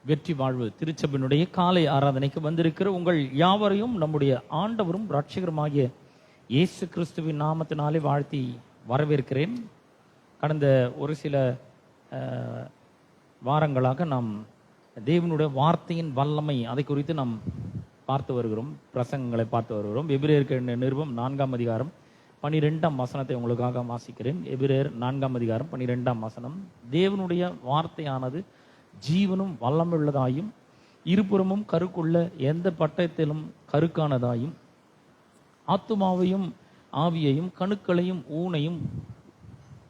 வெற்றி வாழ்வு திருச்சபையினுடைய காலை ஆராதனைக்கு வந்திருக்கிற உங்கள் யாவரையும் நம்முடைய ஆண்டவரும் இரட்சகருமாகிய இயேசு கிறிஸ்துவின் நாமத்தினாலே வாழ்த்தி வரவேற்கிறேன். கடந்த ஒரு சில வாரங்களாக நாம் தேவனுடைய வார்த்தையின் வல்லமை அதை குறித்து நாம் பார்த்து வருகிறோம், பிரசங்கங்களை பார்த்து வருகிறோம். எபிரேயருக்கு நிருபம் 4ஆம் அதிகாரம் 12ஆம் வசனத்தை உங்களுக்காக வாசிக்கிறேன். எபிரேயர் 4ஆம் அதிகாரம் 12ஆம் வசனம். தேவனுடைய வார்த்தையானது ஜீவனும் வல்லமுள்ளதாயும் இருபுறமும் கருக்குள்ள எந்த பட்டயத்திலும் கருக்கானதாயும் ஆத்துமாவையும் ஆவியையும் கணுக்களையும் ஊனையும்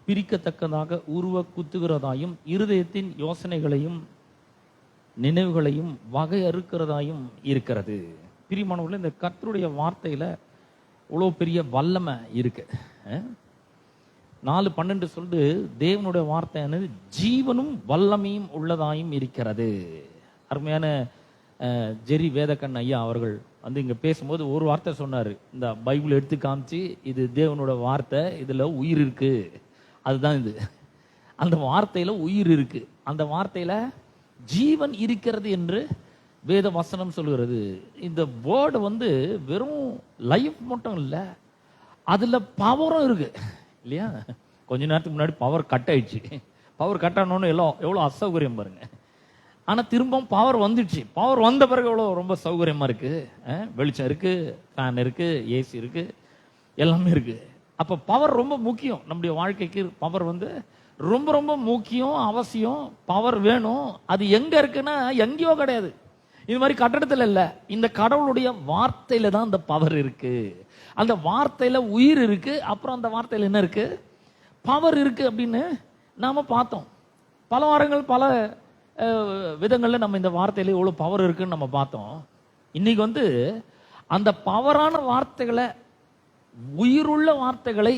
பிரிக்கத்தக்கதாக உருவ குத்துகிறதாயும் இருதயத்தின் யோசனைகளையும் நினைவுகளையும் வகை அறுக்கிறதாயும் இருக்கிறது. பிரியமானவர்களே, இந்த கர்த்தருடைய வார்த்தையில இவ்வளோ பெரிய வல்லமை இருக்கு. 4:12 சொல்லுது, தேவனுடைய வார்த்தையானது ஜீவனும் வல்லமையும் உள்ளதாயும் இருக்கிறது. அருமையான ஜெரி வேதக்கண் ஐயா அவர்கள் வந்து இங்க பேசும்போது ஒரு வார்த்தை சொன்னாரு. இந்த பைபிள் எடுத்து காமிச்சு, இது தேவனோட வார்த்தை, இதுல உயிர் இருக்கு. அதுதான் இது. அந்த வார்த்தையில உயிர் இருக்கு, அந்த வார்த்தையில ஜீவன் இருக்கிறது என்று வேத வசனம் சொல்கிறது. இந்த வேர்டு வந்து வெறும் லைஃப் மட்டும் இல்லை, அதுல பவரும் இருக்கு இல்லையா? கொஞ்ச நேரத்துக்கு முன்னாடி பவர் கட் ஆயிடுச்சு. பவர் கட் ஆனோன்னு எவ்வளோ அசௌகரியம் பாருங்க. ஆனால் திரும்பவும் பவர் வந்துடுச்சு. பவர் வந்த பிறகு எவ்வளோ ரொம்ப சௌகரியமா இருக்கு. வெளிச்சம் இருக்கு, ஃபேன் இருக்கு, ஏசி இருக்கு, எல்லாமே இருக்கு. அப்போ பவர் ரொம்ப முக்கியம். நம்முடைய வாழ்க்கைக்கு பவர் வந்து ரொம்ப ரொம்ப முக்கியம், அவசியம். பவர் வேணும். அது எங்க இருக்குன்னா எங்கேயோ கிடையாது, இது மாதிரி கட்டடத்தில் இல்லை, இந்த கடவுளுடைய வார்த்தையில தான் அந்த பவர் இருக்கு. அந்த வார்த்தையில உயிர் இருக்கு. அப்புறம் அந்த வார்த்தையில என்ன இருக்கு? பவர் இருக்கு அப்படின்னு நாம பார்த்தோம். பல வாரங்கள் பல விதங்கள்ல நம்ம இந்த வார்த்தையில எவ்வளவு பவர் இருக்குன்னு நம்ம பார்த்தோம். இன்னைக்கு வந்து அந்த பவரான வார்த்தைகளை, உயிருள்ள வார்த்தைகளை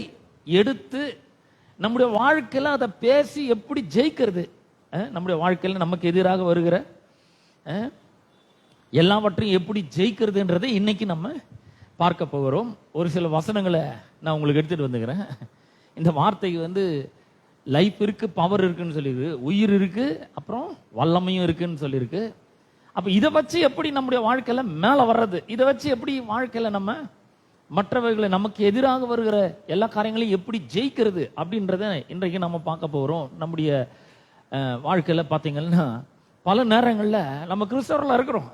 எடுத்து நம்முடைய வாழ்க்கையில அதை பேசி எப்படி ஜெயிக்கிறது, நம்முடைய வாழ்க்கையில நமக்கு எதிராக வருகிற எல்லாவற்றையும் எப்படி ஜெயிக்கிறதுன்றதை இன்னைக்கு நம்ம பார்க்க போகிறோம். ஒரு சில வசனங்களை நான் உங்களுக்கு எடுத்துட்டு வந்துக்கிறேன். இந்த வார்த்தைக்கு வந்து லைஃப் இருக்கு, பவர் இருக்குன்னு சொல்லியிருக்கு, உயிர் இருக்கு, அப்புறம் வல்லமையும் இருக்குன்னு சொல்லியிருக்கு. அப்ப இதை வச்சு எப்படி நம்முடைய வாழ்க்கையில மேல வர்றது, இதை வச்சு எப்படி வாழ்க்கையில நம்ம மற்றவர்களை, நமக்கு எதிராக வருகிற எல்லா காரியங்களையும் எப்படி ஜெயிக்கிறது அப்படின்றத இன்றைக்கு நம்ம பார்க்க போகிறோம். நம்முடைய வாழ்க்கையில பார்த்தீங்கன்னா பல நேரங்களில் நம்ம கிறிஸ்தவர்களாக இருக்கிறோம்.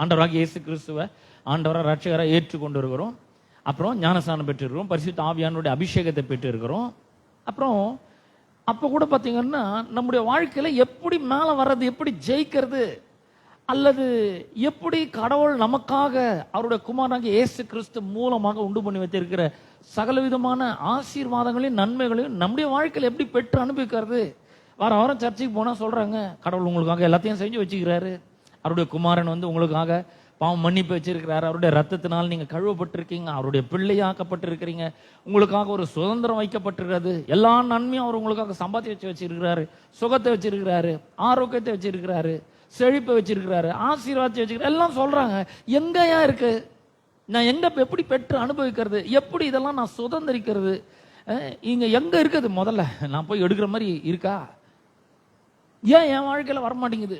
ஆண்டவராக இயேசு கிறிஸ்துவை ஆண்டவராக ரட்சகராக ஏற்றுக்கொண்டு இருக்கிறோம். அப்புறம் ஞானஸ்நானம் பெற்றிருக்கிறோம், பரிசுத்த ஆவியானுடைய அபிஷேகத்தை பெற்று இருக்கிறோம். அப்புறம் அப்போ கூட பார்த்தீங்கன்னா நம்முடைய வாழ்க்கையில் எப்படி மேலே வர்றது, எப்படி ஜெயிக்கிறது, அல்லது எப்படி கடவுள் நமக்காக அவருடைய குமாரனாகிய இயேசு கிறிஸ்து மூலமாக உண்டு பண்ணி வைத்திருக்கிற சகலவிதமான ஆசீர்வாதங்களையும் நன்மைகளையும் நம்முடைய வாழ்க்கையில் எப்படி பெற்று அனுபவிக்கிறது. வாரம் வாரம் சர்ச்சைக்கு போனால் சொல்கிறாங்க, கடவுள் உங்களுக்காக எல்லாத்தையும் செஞ்சு வச்சுக்கிறாரு, அவருடைய குமாரன் வந்து உங்களுக்காக பாவம் மன்னிப்பு வச்சிருக்கிறாரு, அவருடைய ரத்தத்தினால் நீங்கள் கழுவப்பட்டிருக்கீங்க, அவருடைய பிள்ளையாக்கப்பட்டிருக்கிறீங்க, உங்களுக்காக ஒரு சுதந்திரம் வைக்கப்பட்டிருக்கிறது, எல்லா நன்மையும் அவர் உங்களுக்காக சம்பாதிச்சு வச்சிருக்கிறாரு, சுகத்தை வச்சிருக்கிறாரு, ஆரோக்கியத்தை வச்சிருக்கிறாரு, செழிப்பை வச்சிருக்கிறாரு, ஆசீர்வாதத்தை வச்சிருக்கிறாரு, எல்லாம் சொல்றாங்க. எங்கயா இருக்கு? நான் எங்க எப்படி பெற்று அனுபவிக்கிறது, எப்படி இதெல்லாம் நான் சுதந்திரிக்கிறது, இங்க எங்க இருக்குது? முதல்ல நான் போய் எடுக்கிற மாதிரி இருக்கா? ஏன் என் வாழ்க்கையில வரமாட்டேங்குது?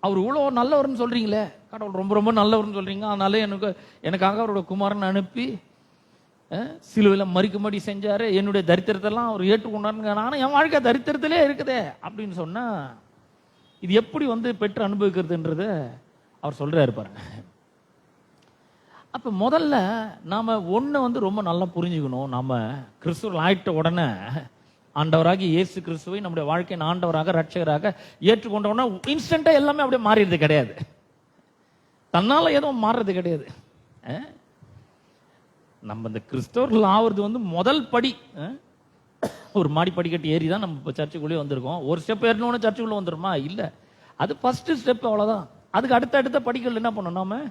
அவர் இவ்வளோ நல்லவர்னு சொல்றீங்களே, கடவுள் ரொம்ப ரொம்ப நல்லவர்னு சொல்றீங்க, அதனால எனக்காக அவரோட குமாரன் அனுப்பி சிலுவையில் மறிக்கும்படி செஞ்சாரு, என்னுடைய தரித்திரத்தெல்லாம் அவர் ஏற்றுக்கொண்டாருங்க, ஆனால் என் வாழ்க்கை தரித்திரத்திலே இருக்குதே அப்படின்னு சொன்னா இது எப்படி வந்து பெற்று அனுபவிக்கிறதுன்றத அவர் சொல்றாரு பாருங்க. அப்ப முதல்ல நாம ஒண்ணு வந்து ரொம்ப நல்லா புரிஞ்சுக்கணும். நாம கிறிஸ்துவ ஆயிட்ட உடனே ஆண்டவராகி இயேசு கிறிஸ்துவை நம்முடைய வாழ்க்கையின் ஆண்டவராக ரட்சகராக ஏற்றுக்கொண்டோம்னா இன்ஸ்டன்டா எல்லாமே அப்படியே மாறிடுறது கிடையாது, தன்னால எதுவும் மாறுறது கிடையாது. நம்ம இந்த கிறிஸ்தவர்கள் ஆவறது வந்து முதல் படி. ஒரு மாடி படிக்கட்டு ஏறி தான் நம்ம இப்போ சர்ச்சுக்குள்ளே வந்திருக்கோம். ஒரு ஸ்டெப் ஏறினோன்னு சர்ச்சுக்குள்ளே வந்துருமா? இல்லை, அது ஃபர்ஸ்ட் ஸ்டெப், அவ்வளோதான். அதுக்கு அடுத்த படிக்கல் என்ன பண்ணணும், நாம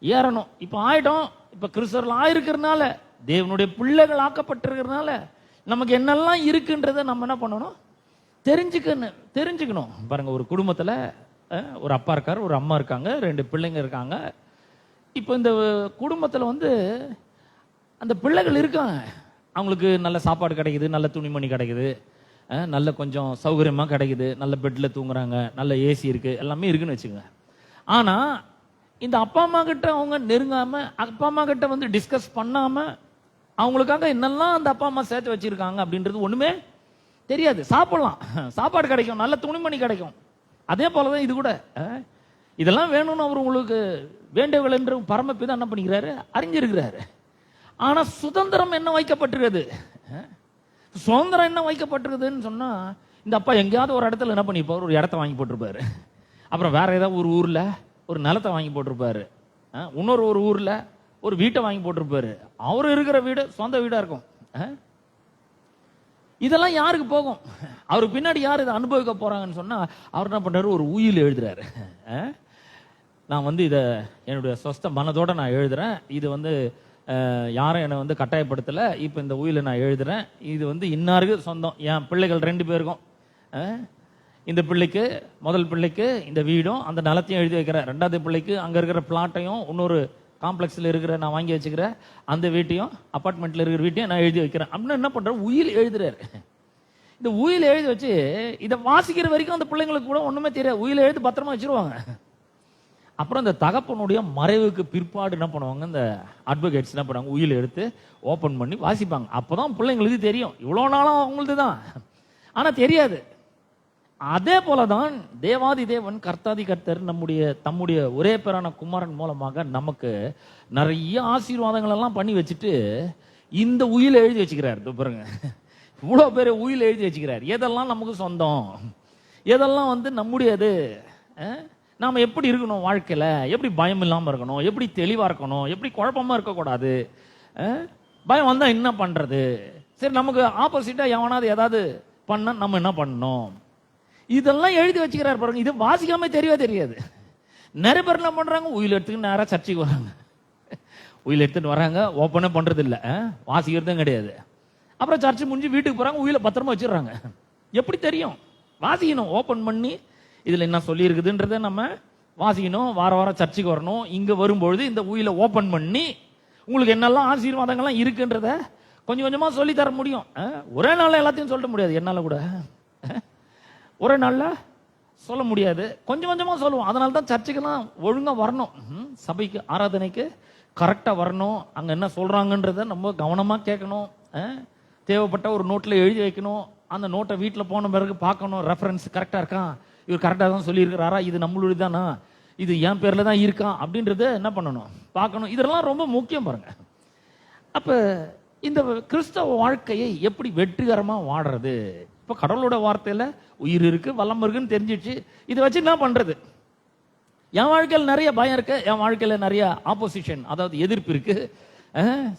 ஏறணும். இப்போ ஆயிட்டோம், இப்போ கிறிஸ்தவர்கள் ஆயிருக்கிறதுனால, தேவனுடைய பிள்ளைகள் ஆக்கப்பட்டிருக்கிறதுனால நமக்கு என்னெல்லாம் இருக்குன்றத நம்ம என்ன பண்ணணும், தெரிஞ்சுக்கணும். பாருங்க, ஒரு குடும்பத்தில் ஒரு அப்பா இருக்காரு, ஒரு அம்மா இருக்காங்க, 2 பிள்ளைங்க இருக்காங்க. இப்போ இந்த குடும்பத்தில் வந்து அந்த பிள்ளைகள் இருக்காங்க, அவங்களுக்கு நல்ல சாப்பாடு கிடைக்குது, நல்ல துணிமணி கிடைக்குது, நல்ல கொஞ்சம் சௌகரியமாக கிடைக்குது, நல்ல பெட்டில் தூங்குறாங்க, நல்ல ஏசி இருக்குது, எல்லாமே இருக்குன்னு வச்சுக்கோங்க. ஆனா இந்த அப்பா அம்மா கிட்ட அவங்க நெருங்காம, அப்பா அம்மா கிட்ட வந்து டிஸ்கஸ் பண்ணாம, அவங்களுக்காக என்னெல்லாம் அந்த அப்பா அம்மா சேர்த்து வச்சிருக்காங்க அப்படின்றது ஒண்ணுமே தெரியாது. சாப்பிடலாம், சாப்பாடு கிடைக்கும், நல்ல துணிமணி கிடைக்கும். அதே போலதான் இது கூட. இதெல்லாம் வேணும்னு அவர் உங்களுக்கு வேண்டியவர்கள் என்று பரமபிதா என்ன பண்ணிக்கிறாரு, அறிஞ்சிருக்கிறாரு. ஆனா சுதந்திரம் என்ன வைக்கப்பட்டிருக்குது, சுதந்திரம் என்ன வைக்கப்பட்டிருக்குதுன்னு சொன்னா, இந்த அப்பா எங்கேயாவது ஒரு இடத்துல என்ன பண்ணிருப்பாரு, ஒரு இடத்த வாங்கி போட்டிருப்பாரு. அப்புறம் வேற ஏதாவது ஒரு ஊர்ல ஒரு நிலத்தை வாங்கி போட்டிருப்பாரு. இன்னொரு ஒரு ஊர்ல ஒரு வீட்டை வாங்கி போட்டிருப்பாரு. அவரு இருக்கிற வீடு சொந்த வீடா இருக்கும். இதெல்லாம் யாருக்கு போகும்? அவருக்கு பின்னாடி யார் இதை அனுபவிக்க போறாங்கன்னு சொன்னா, அவர் என்ன பண்றாரு, ஒரு உயில் எழுதுறாரு. நான் வந்து இதை என்னுடைய சொந்த மனதோட நான் எழுதுறேன். இது வந்து யாரும் என்னை வந்து கட்டாயப்படுத்தல. இப்ப இந்த உயிலை நான் எழுதுறேன். இது வந்து இன்னாருக்கு சொந்தம். என் பிள்ளைகள் 2 பேருக்கும். இந்த பிள்ளைக்கு, முதல் பிள்ளைக்கு இந்த வீடும் அந்த நிலத்தையும் எழுதி வைக்கிறேன். 2வது பிள்ளைக்கு அங்க இருக்கிற பிளாட்டையும், இன்னொரு காம்ப்ளெக்ஸ்ல இருக்கிற நான் வாங்கி வச்சுக்கிறேன் அந்த வீட்டையும், அபார்ட்மெண்ட்ல இருக்கிற வீட்டையும் நான் எழுதி வைக்கிறேன் அப்படின்னு என்ன பண்ற, உயில் எழுதுறாரு. இந்த உயில் எழுதி வச்சு இதை வாசிக்கிற வரைக்கும் அந்த பிள்ளைங்களுக்கு கூட ஒண்ணுமே தெரியாது. உயில் எழுதி பத்திரமா வச்சிருவாங்க. அப்புறம் இந்த தகப்பனுடைய மறைவுக்கு பிற்பாடு என்ன பண்ணுவாங்க, இந்த அட்வொகேட்ஸ் என்ன பண்ணுவாங்க, உயில் எடுத்து ஓபன் பண்ணி வாசிப்பாங்க. அப்பதான் பிள்ளைங்களுக்கு தெரியும். இவ்வளவு நாளும் அவங்களுக்கு தான், ஆனா தெரியாது. அதே போலதான் தேவாதி தேவன் கர்த்தாதி கர்த்தர் தம்முடைய ஒரே பேரான குமாரன் மூலமாக நமக்கு நிறைய ஆசீர்வாதங்கள் எல்லாம் பண்ணி வச்சுட்டு இந்த உயில எழுதி வச்சுக்கிறார். பாருங்க, இவ்வளவு பேர் உயில எழுதி வச்சுக்கிறார். எதெல்லாம் நமக்கு சொந்தம், எதெல்லாம் வந்து நம்முடையது, நாம எப்படி இருக்கணும் வாழ்க்கையில, எப்படி பயம் இல்லாம இருக்கணும், எப்படி தெளிவா இருக்கணும், எப்படி குழப்பமா இருக்கக்கூடாது, பயம் வந்தா என்ன பண்றது, சரி நமக்கு ஆப்போசிட்டா எவனாவது ஏதாவது பண்ண நம்ம என்ன பண்ணணும், இதெல்லாம் எழுதி வச்சுக்கிறார். பாருங்க, இது வாசிக்காம தெரியவே தெரியாது. நிறைய பேர் என்ன பண்றாங்க, உயில் எடுத்துக்கிட்டு நேரா சர்ச்சைக்கு வராங்க. உயில் எடுத்துட்டு வராங்க, ஓப்பனே பண்றது இல்ல, வாசிக்கிறதும் கிடையாது. அப்புறம் சர்ச்சை முடிஞ்சு வீட்டுக்கு போறாங்க, உயில பத்திரமா வச்சிடறாங்க. எப்படி தெரியும்? வாசிக்கணும், ஓபன் பண்ணி இதுல என்ன சொல்லி இருக்குதுன்றத நம்ம வாசிக்கணும். வார வாரம் சர்ச்சைக்கு வரணும். இங்க வரும்பொழுது இந்த உயில ஓபன் பண்ணி உங்களுக்கு என்னெல்லாம் ஆசீர்வாதங்கள்லாம் இருக்குன்றத கொஞ்சம் கொஞ்சமா சொல்லி தர முடியும். ஒரே நாள்ல எல்லாத்தையும் சொல்ல முடியாது. என்னால கூட ஒரே நாள்ல சொல்ல முடியாது. கொஞ்சம் கொஞ்சமா சொல்லுவோம். அதனால தான் சர்ச்சைக்கெல்லாம் ஒழுங்கா வரணும். சபைக்கு ஆராதனைக்கு கரெக்டா வரணும். அங்க என்ன சொல்றாங்கன்றத நம்ம கவனமா கேட்கணும். தேவைப்பட்ட ஒரு நோட்ல எழுதி வைக்கணும். அந்த நோட்டை வீட்டில் போன பிறகு பார்க்கணும், ரெஃபரன்ஸ் கரெக்டா இருக்கான், இவர் கரெக்டா தான் சொல்லி இருக்கிறாரா, இது நம்மளுடைய தானா, இது என் பேர்ல தான் இருக்கான் அப்படின்றத என்ன பண்ணணும், பார்க்கணும். இதெல்லாம் ரொம்ப முக்கியம். பாருங்க, அப்ப இந்த கிறிஸ்தவ வாழ்க்கையை எப்படி வெற்றிகரமா வாடுறது? இப்ப கடவுளோட வார்த்தையில உயிர் இருக்கு, வல்லம் இருக்குன்னு தெரிஞ்சிச்சு. இதை வச்சு என்ன பண்றது? என் வாழ்க்கையில் நிறைய பயம் இருக்கு, என் வாழ்க்கையில நிறைய ஆப்போசிஷன், அதாவது எதிர்ப்பு இருக்கு.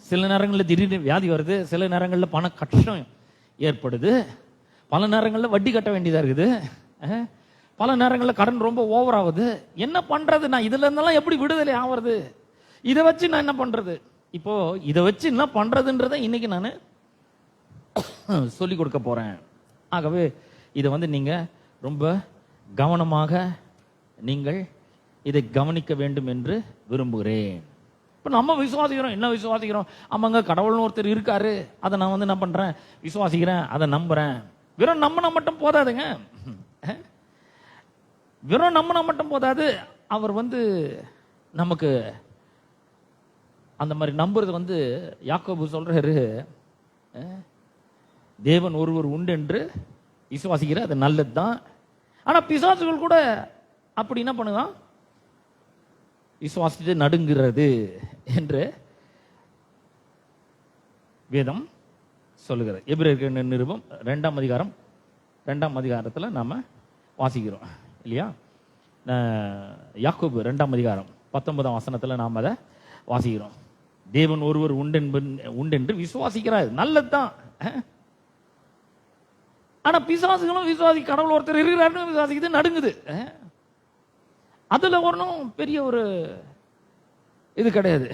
சில நேரங்களில் திடீர்னு வியாதி வருது, சில நேரங்களில் பண கஷ்டம் ஏற்படுது, பல நேரங்களில் வட்டி கட்ட வேண்டியதா இருக்குது, பல நேரங்களில் கடன் ரொம்ப ஓவர் ஆகுது. என்ன பண்றது? நான் இதுல இருந்தெல்லாம் எப்படி விடுதலை ஆகிறது? இதை வச்சு நான் என்ன பண்றது? இப்போ இதை வச்சு என்ன பண்றதுன்றத இன்னைக்கு நான் சொல்லி கொடுக்க போறேன். ஆகவே இதை வந்து நீங்க ரொம்ப கவனமாக நீங்கள் இதை கவனிக்க வேண்டும் என்று விரும்புகிறேன். இப்போ நம்ம விசுவாசிக்கிறோம். என்ன விசுவாசிக்கிறோம்? ஆமாங்க, கடவுள்னு ஒருத்தர் இருக்காரு, அதை நான் வந்து என்ன பண்றேன், விசுவாசிக்கிறேன், அதை நம்புறேன். வெறும் நம்பினா மட்டும் போதாதுங்க. வெறும் நம்பினா மட்டும் போதாது. அவர் வந்து நமக்கு அந்த மாதிரி நம்புறது வந்து யாக்கோபு சொல்றாரு, தேவன் ஒருவர் உண்டு என்று விசுவாசிக்கிற, அது நல்லதுதான். ஆனா பிசாசுகள் கூட அப்படி என்ன பண்ணுதான், விசுவாசித்து நடுங்கிறது என்று வேதம் சொல்லுகிறது. எபிரேயர் நிருபம் 2ஆம் அதிகாரம் 2ஆம் அதிகாரத்தில் நாம வாசிக்கிறோம் இல்லையா? யாக்கோபு 2ஆம் அதிகாரம் 19ஆம் வசனத்தில் நாம் அதை வாசிக்கிறோம். தேவன் ஒருவர் உண்டென்று விசுவாசிக்கிறார், நல்லதுதான். ஆனா பிசாசுகளும் விசுவாசி, கடவுள் ஒருத்தர் இருக்கிறாருன்னு விசுவாசிக்குது, நடுங்குது. அதுல ஒன்றும் பெரிய ஒரு இது கிடையாது.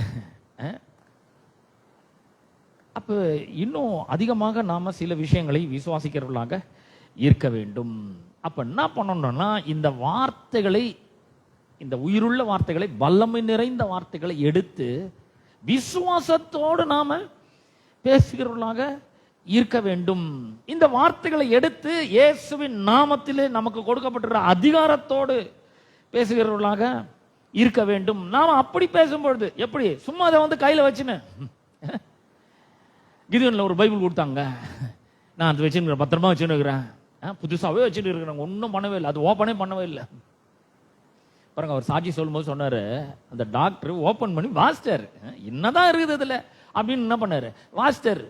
அப்ப இன்னும் அதிகமாக நாம சில விஷயங்களை விசுவாசிக்கிறவர்களாக இருக்க வேண்டும். அப்ப என்ன பண்ணணும்னா, இந்த வார்த்தைகளை, இந்த உயிருள்ள வார்த்தைகளை, வல்லமை நிறைந்த வார்த்தைகளை எடுத்து விசுவாசத்தோடு நாம பேசுகிறவர்களாக இருக்க வேண்டும். இந்த வார்த்தைகளை எடுத்து இயேசுவின் நாமத்திலே நமக்கு கொடுக்கப்பட்டிருக்கிற அதிகாரத்தோடு பேசுகிறவர்களாக இருக்க வேண்டும். நாம அப்படி பேசும்பொழுது எப்படி சும்மா அதை வந்து கையில வச்சுன்னு கிதியோன்ல ஒரு பைபிள் கொடுத்தாங்க, நான் அதை வச்சுருக்கிறேன், பத்திரமா வச்சுன்னு இருக்கிறேன், புதுசாகவே வச்சுட்டு இருக்கிறாங்க, ஒன்றும் பண்ணவே இல்லை, அது ஓப்பனே பண்ணவே இல்லை. பாருங்க, அவர் சாட்சி சொல்லும் போது சொன்னாரு, அந்த டாக்டர் ஓப்பன் பண்ணி வாசிட்டாரு, என்னதான் இருக்குது அதுல அப்படின்னு என்ன பண்ணாரு, வாசிட்டாரு.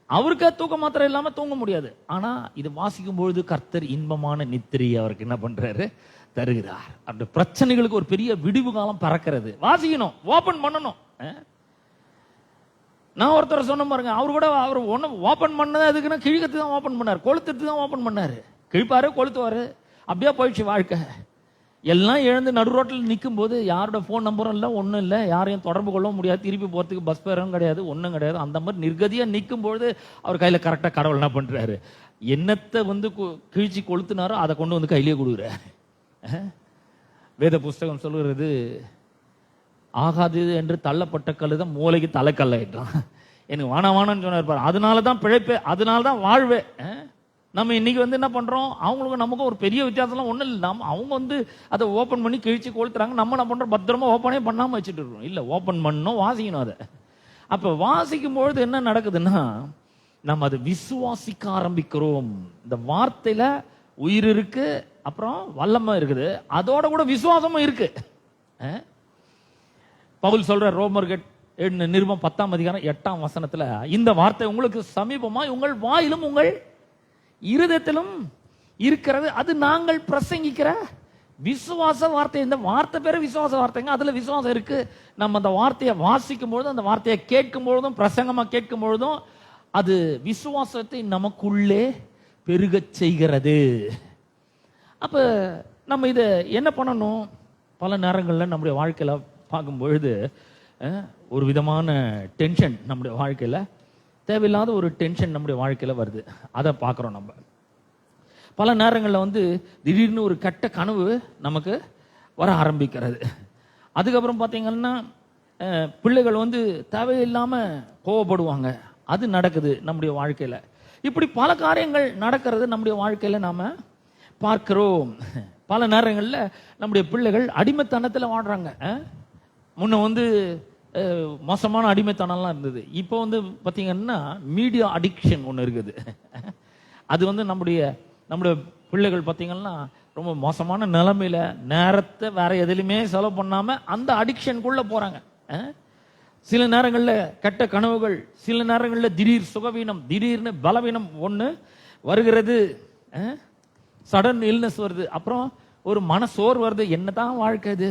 அவருக்கு தூக்க மாத்திரம் இல்லாம தூங்க முடியாது, ஆனா இது வாசிக்கும் பொழுது கர்த்தர் இன்பமான நித்திரை அவருக்கு என்ன பண்றாரு, தருகிறார். அந்த பிரச்சனைகளுக்கு ஒரு பெரிய விடிவு காலம் பறக்கிறது. வாசிக்கணும், ஓபன் பண்ணணும். நான் ஒருத்தர் சொன்ன பாருங்க, அவரு கூட அவர் ஒண்ணு ஓபன் பண்ணது அதுக்குன்னா கிழிக்கத்து தான் ஓபன் பண்ணாரு, கொளுத்துட்டு தான் ஓபன் பண்ணாரு. கிழிப்பாரு கொளுத்துவாரு, அப்படியே போயிடுச்சு வாழ்க்கை. எல்லாம் எழுந்து நடு ரோட்டில் நிற்கும் போது யாரோட போன் நம்பரும் இல்லை, ஒன்றும் இல்லை, யாரையும் தொடர்பு கொள்ள முடியாது, திருப்பி போறதுக்கு பஸ் பேரும் கிடையாது, ஒன்றும் கிடையாது. அந்த மாதிரி நிர்கதியா நிற்கும் பொழுது அவர் கையில கரெக்டா கடவுள் என்ன பண்றாரு, என்னத்தை வந்து கிழிச்சு கொளுத்துனாரோ அதை கொண்டு வந்து கையிலேயே கொடுக்குறாரு. வேத புஸ்தகம் சொல்லுகிறது, ஆகாது என்று தள்ளப்பட்ட கல்லுதான் மூளைக்கு தலைக்கல்லாயிட்டான். எனக்கு வானான்னு சொன்னார். அதனாலதான் பிழைப்பே, அதனாலதான் வாழ்வே. நம்ம இன்னைக்கு வந்து என்ன பண்றோம், அவங்களுக்கு நமக்கும் ஒரு பெரிய வித்தியாசம்லாம் ஒன்றும் இல்லை. அவங்க வந்து அதை ஓப்பன் பண்ணி கிழிச்சு கொளுத்துறாங்க, நம்ம என்ன பண்றோம், பத்திரமா ஓப்பனே பண்ணாம வச்சுட்டு இருக்கோம். இல்லை, ஓப்பன் பண்ணணும், வாசிக்கணும். அதை அப்ப வாசிக்கும் பொழுது என்ன நடக்குதுன்னா, நம்ம அதை விசுவாசிக்க ஆரம்பிக்கிறோம். இந்த வார்த்தையில உயிர் இருக்கு, அப்புறம் வல்லமை இருக்குது, அதோட கூட விசுவாசமும் இருக்கு. பவுல் சொல்ற ரோமர்கள் நிருபம் 10ஆம் அதிகாரம் 8ஆம் வசனத்துல, இந்த வார்த்தை உங்களுக்கு சமீபமா உங்கள் வாயிலும் உங்கள் இருதயத்திலும் இருக்கிறது, அது நாங்கள் பிரசங்கிக்கிற விசுவாச வார்த்தை. இந்த வார்த்தை பேரு விசுவாச வார்த்தைங்க, அதுல விசுவாசம் இருக்கு. நம்ம அந்த வார்த்தையை வாசிக்கும் பொழுதும், அந்த வார்த்தையை கேட்கும் பொழுதும், பிரசங்கமா கேட்கும் பொழுதும், அது விசுவாசத்தை நமக்குள்ளே பெருகச் செய்கிறது. அப்ப நம்ம இதை என்ன பண்ணணும், பல நேரங்களில் நம்முடைய வாழ்க்கையில பார்க்கும் பொழுது ஒரு விதமான டென்ஷன் நம்முடைய வாழ்க்கையில, தேவையில்லாத ஒரு டென்ஷன் நம்முடைய வாழ்க்கையில வருது. அதை பார்க்குறோம். நம்ம பல நேரங்களில் வந்து திடீர்னு ஒரு கெட்ட கனவு நமக்கு வர ஆரம்பிக்கிறது. அதுக்கப்புறம் பார்த்தீங்கன்னா பிள்ளைகள் வந்து தேவையில்லாம கோவப்படுவாங்க, அது நடக்குது நம்முடைய வாழ்க்கையில. இப்படி பல காரியங்கள் நடக்கிறது நம்முடைய வாழ்க்கையில நாம பார்க்கிறோம். பல நேரங்களில் நம்முடைய பிள்ளைகள் அடிமைத்தனத்தில் வாழ்றாங்க. முன்ன வந்து மோசமான அடிமைத்தனம்லாம் இருந்தது, இப்போ வந்து பார்த்தீங்கன்னா மீடியா அடிக்ஷன் ஒன்று இருக்குது. அது வந்து நம்முடைய பிள்ளைகள் பார்த்தீங்கன்னா ரொம்ப மோசமான நிலைமையில நேரத்தை வேற எதுலையுமே செலவு பண்ணாம அந்த அடிக்ஷனுக்குள்ள போறாங்க. சில நேரங்களில் கெட்ட கனவுகள், சில நேரங்களில் திடீர் சுகவீனம், திடீர்னு பலவீனம் ஒன்று வருகிறது, சடன் இல்னஸ் வருது, அப்புறம் ஒரு மனசோர் வருது. என்னதான் வாழ்க்கை இது,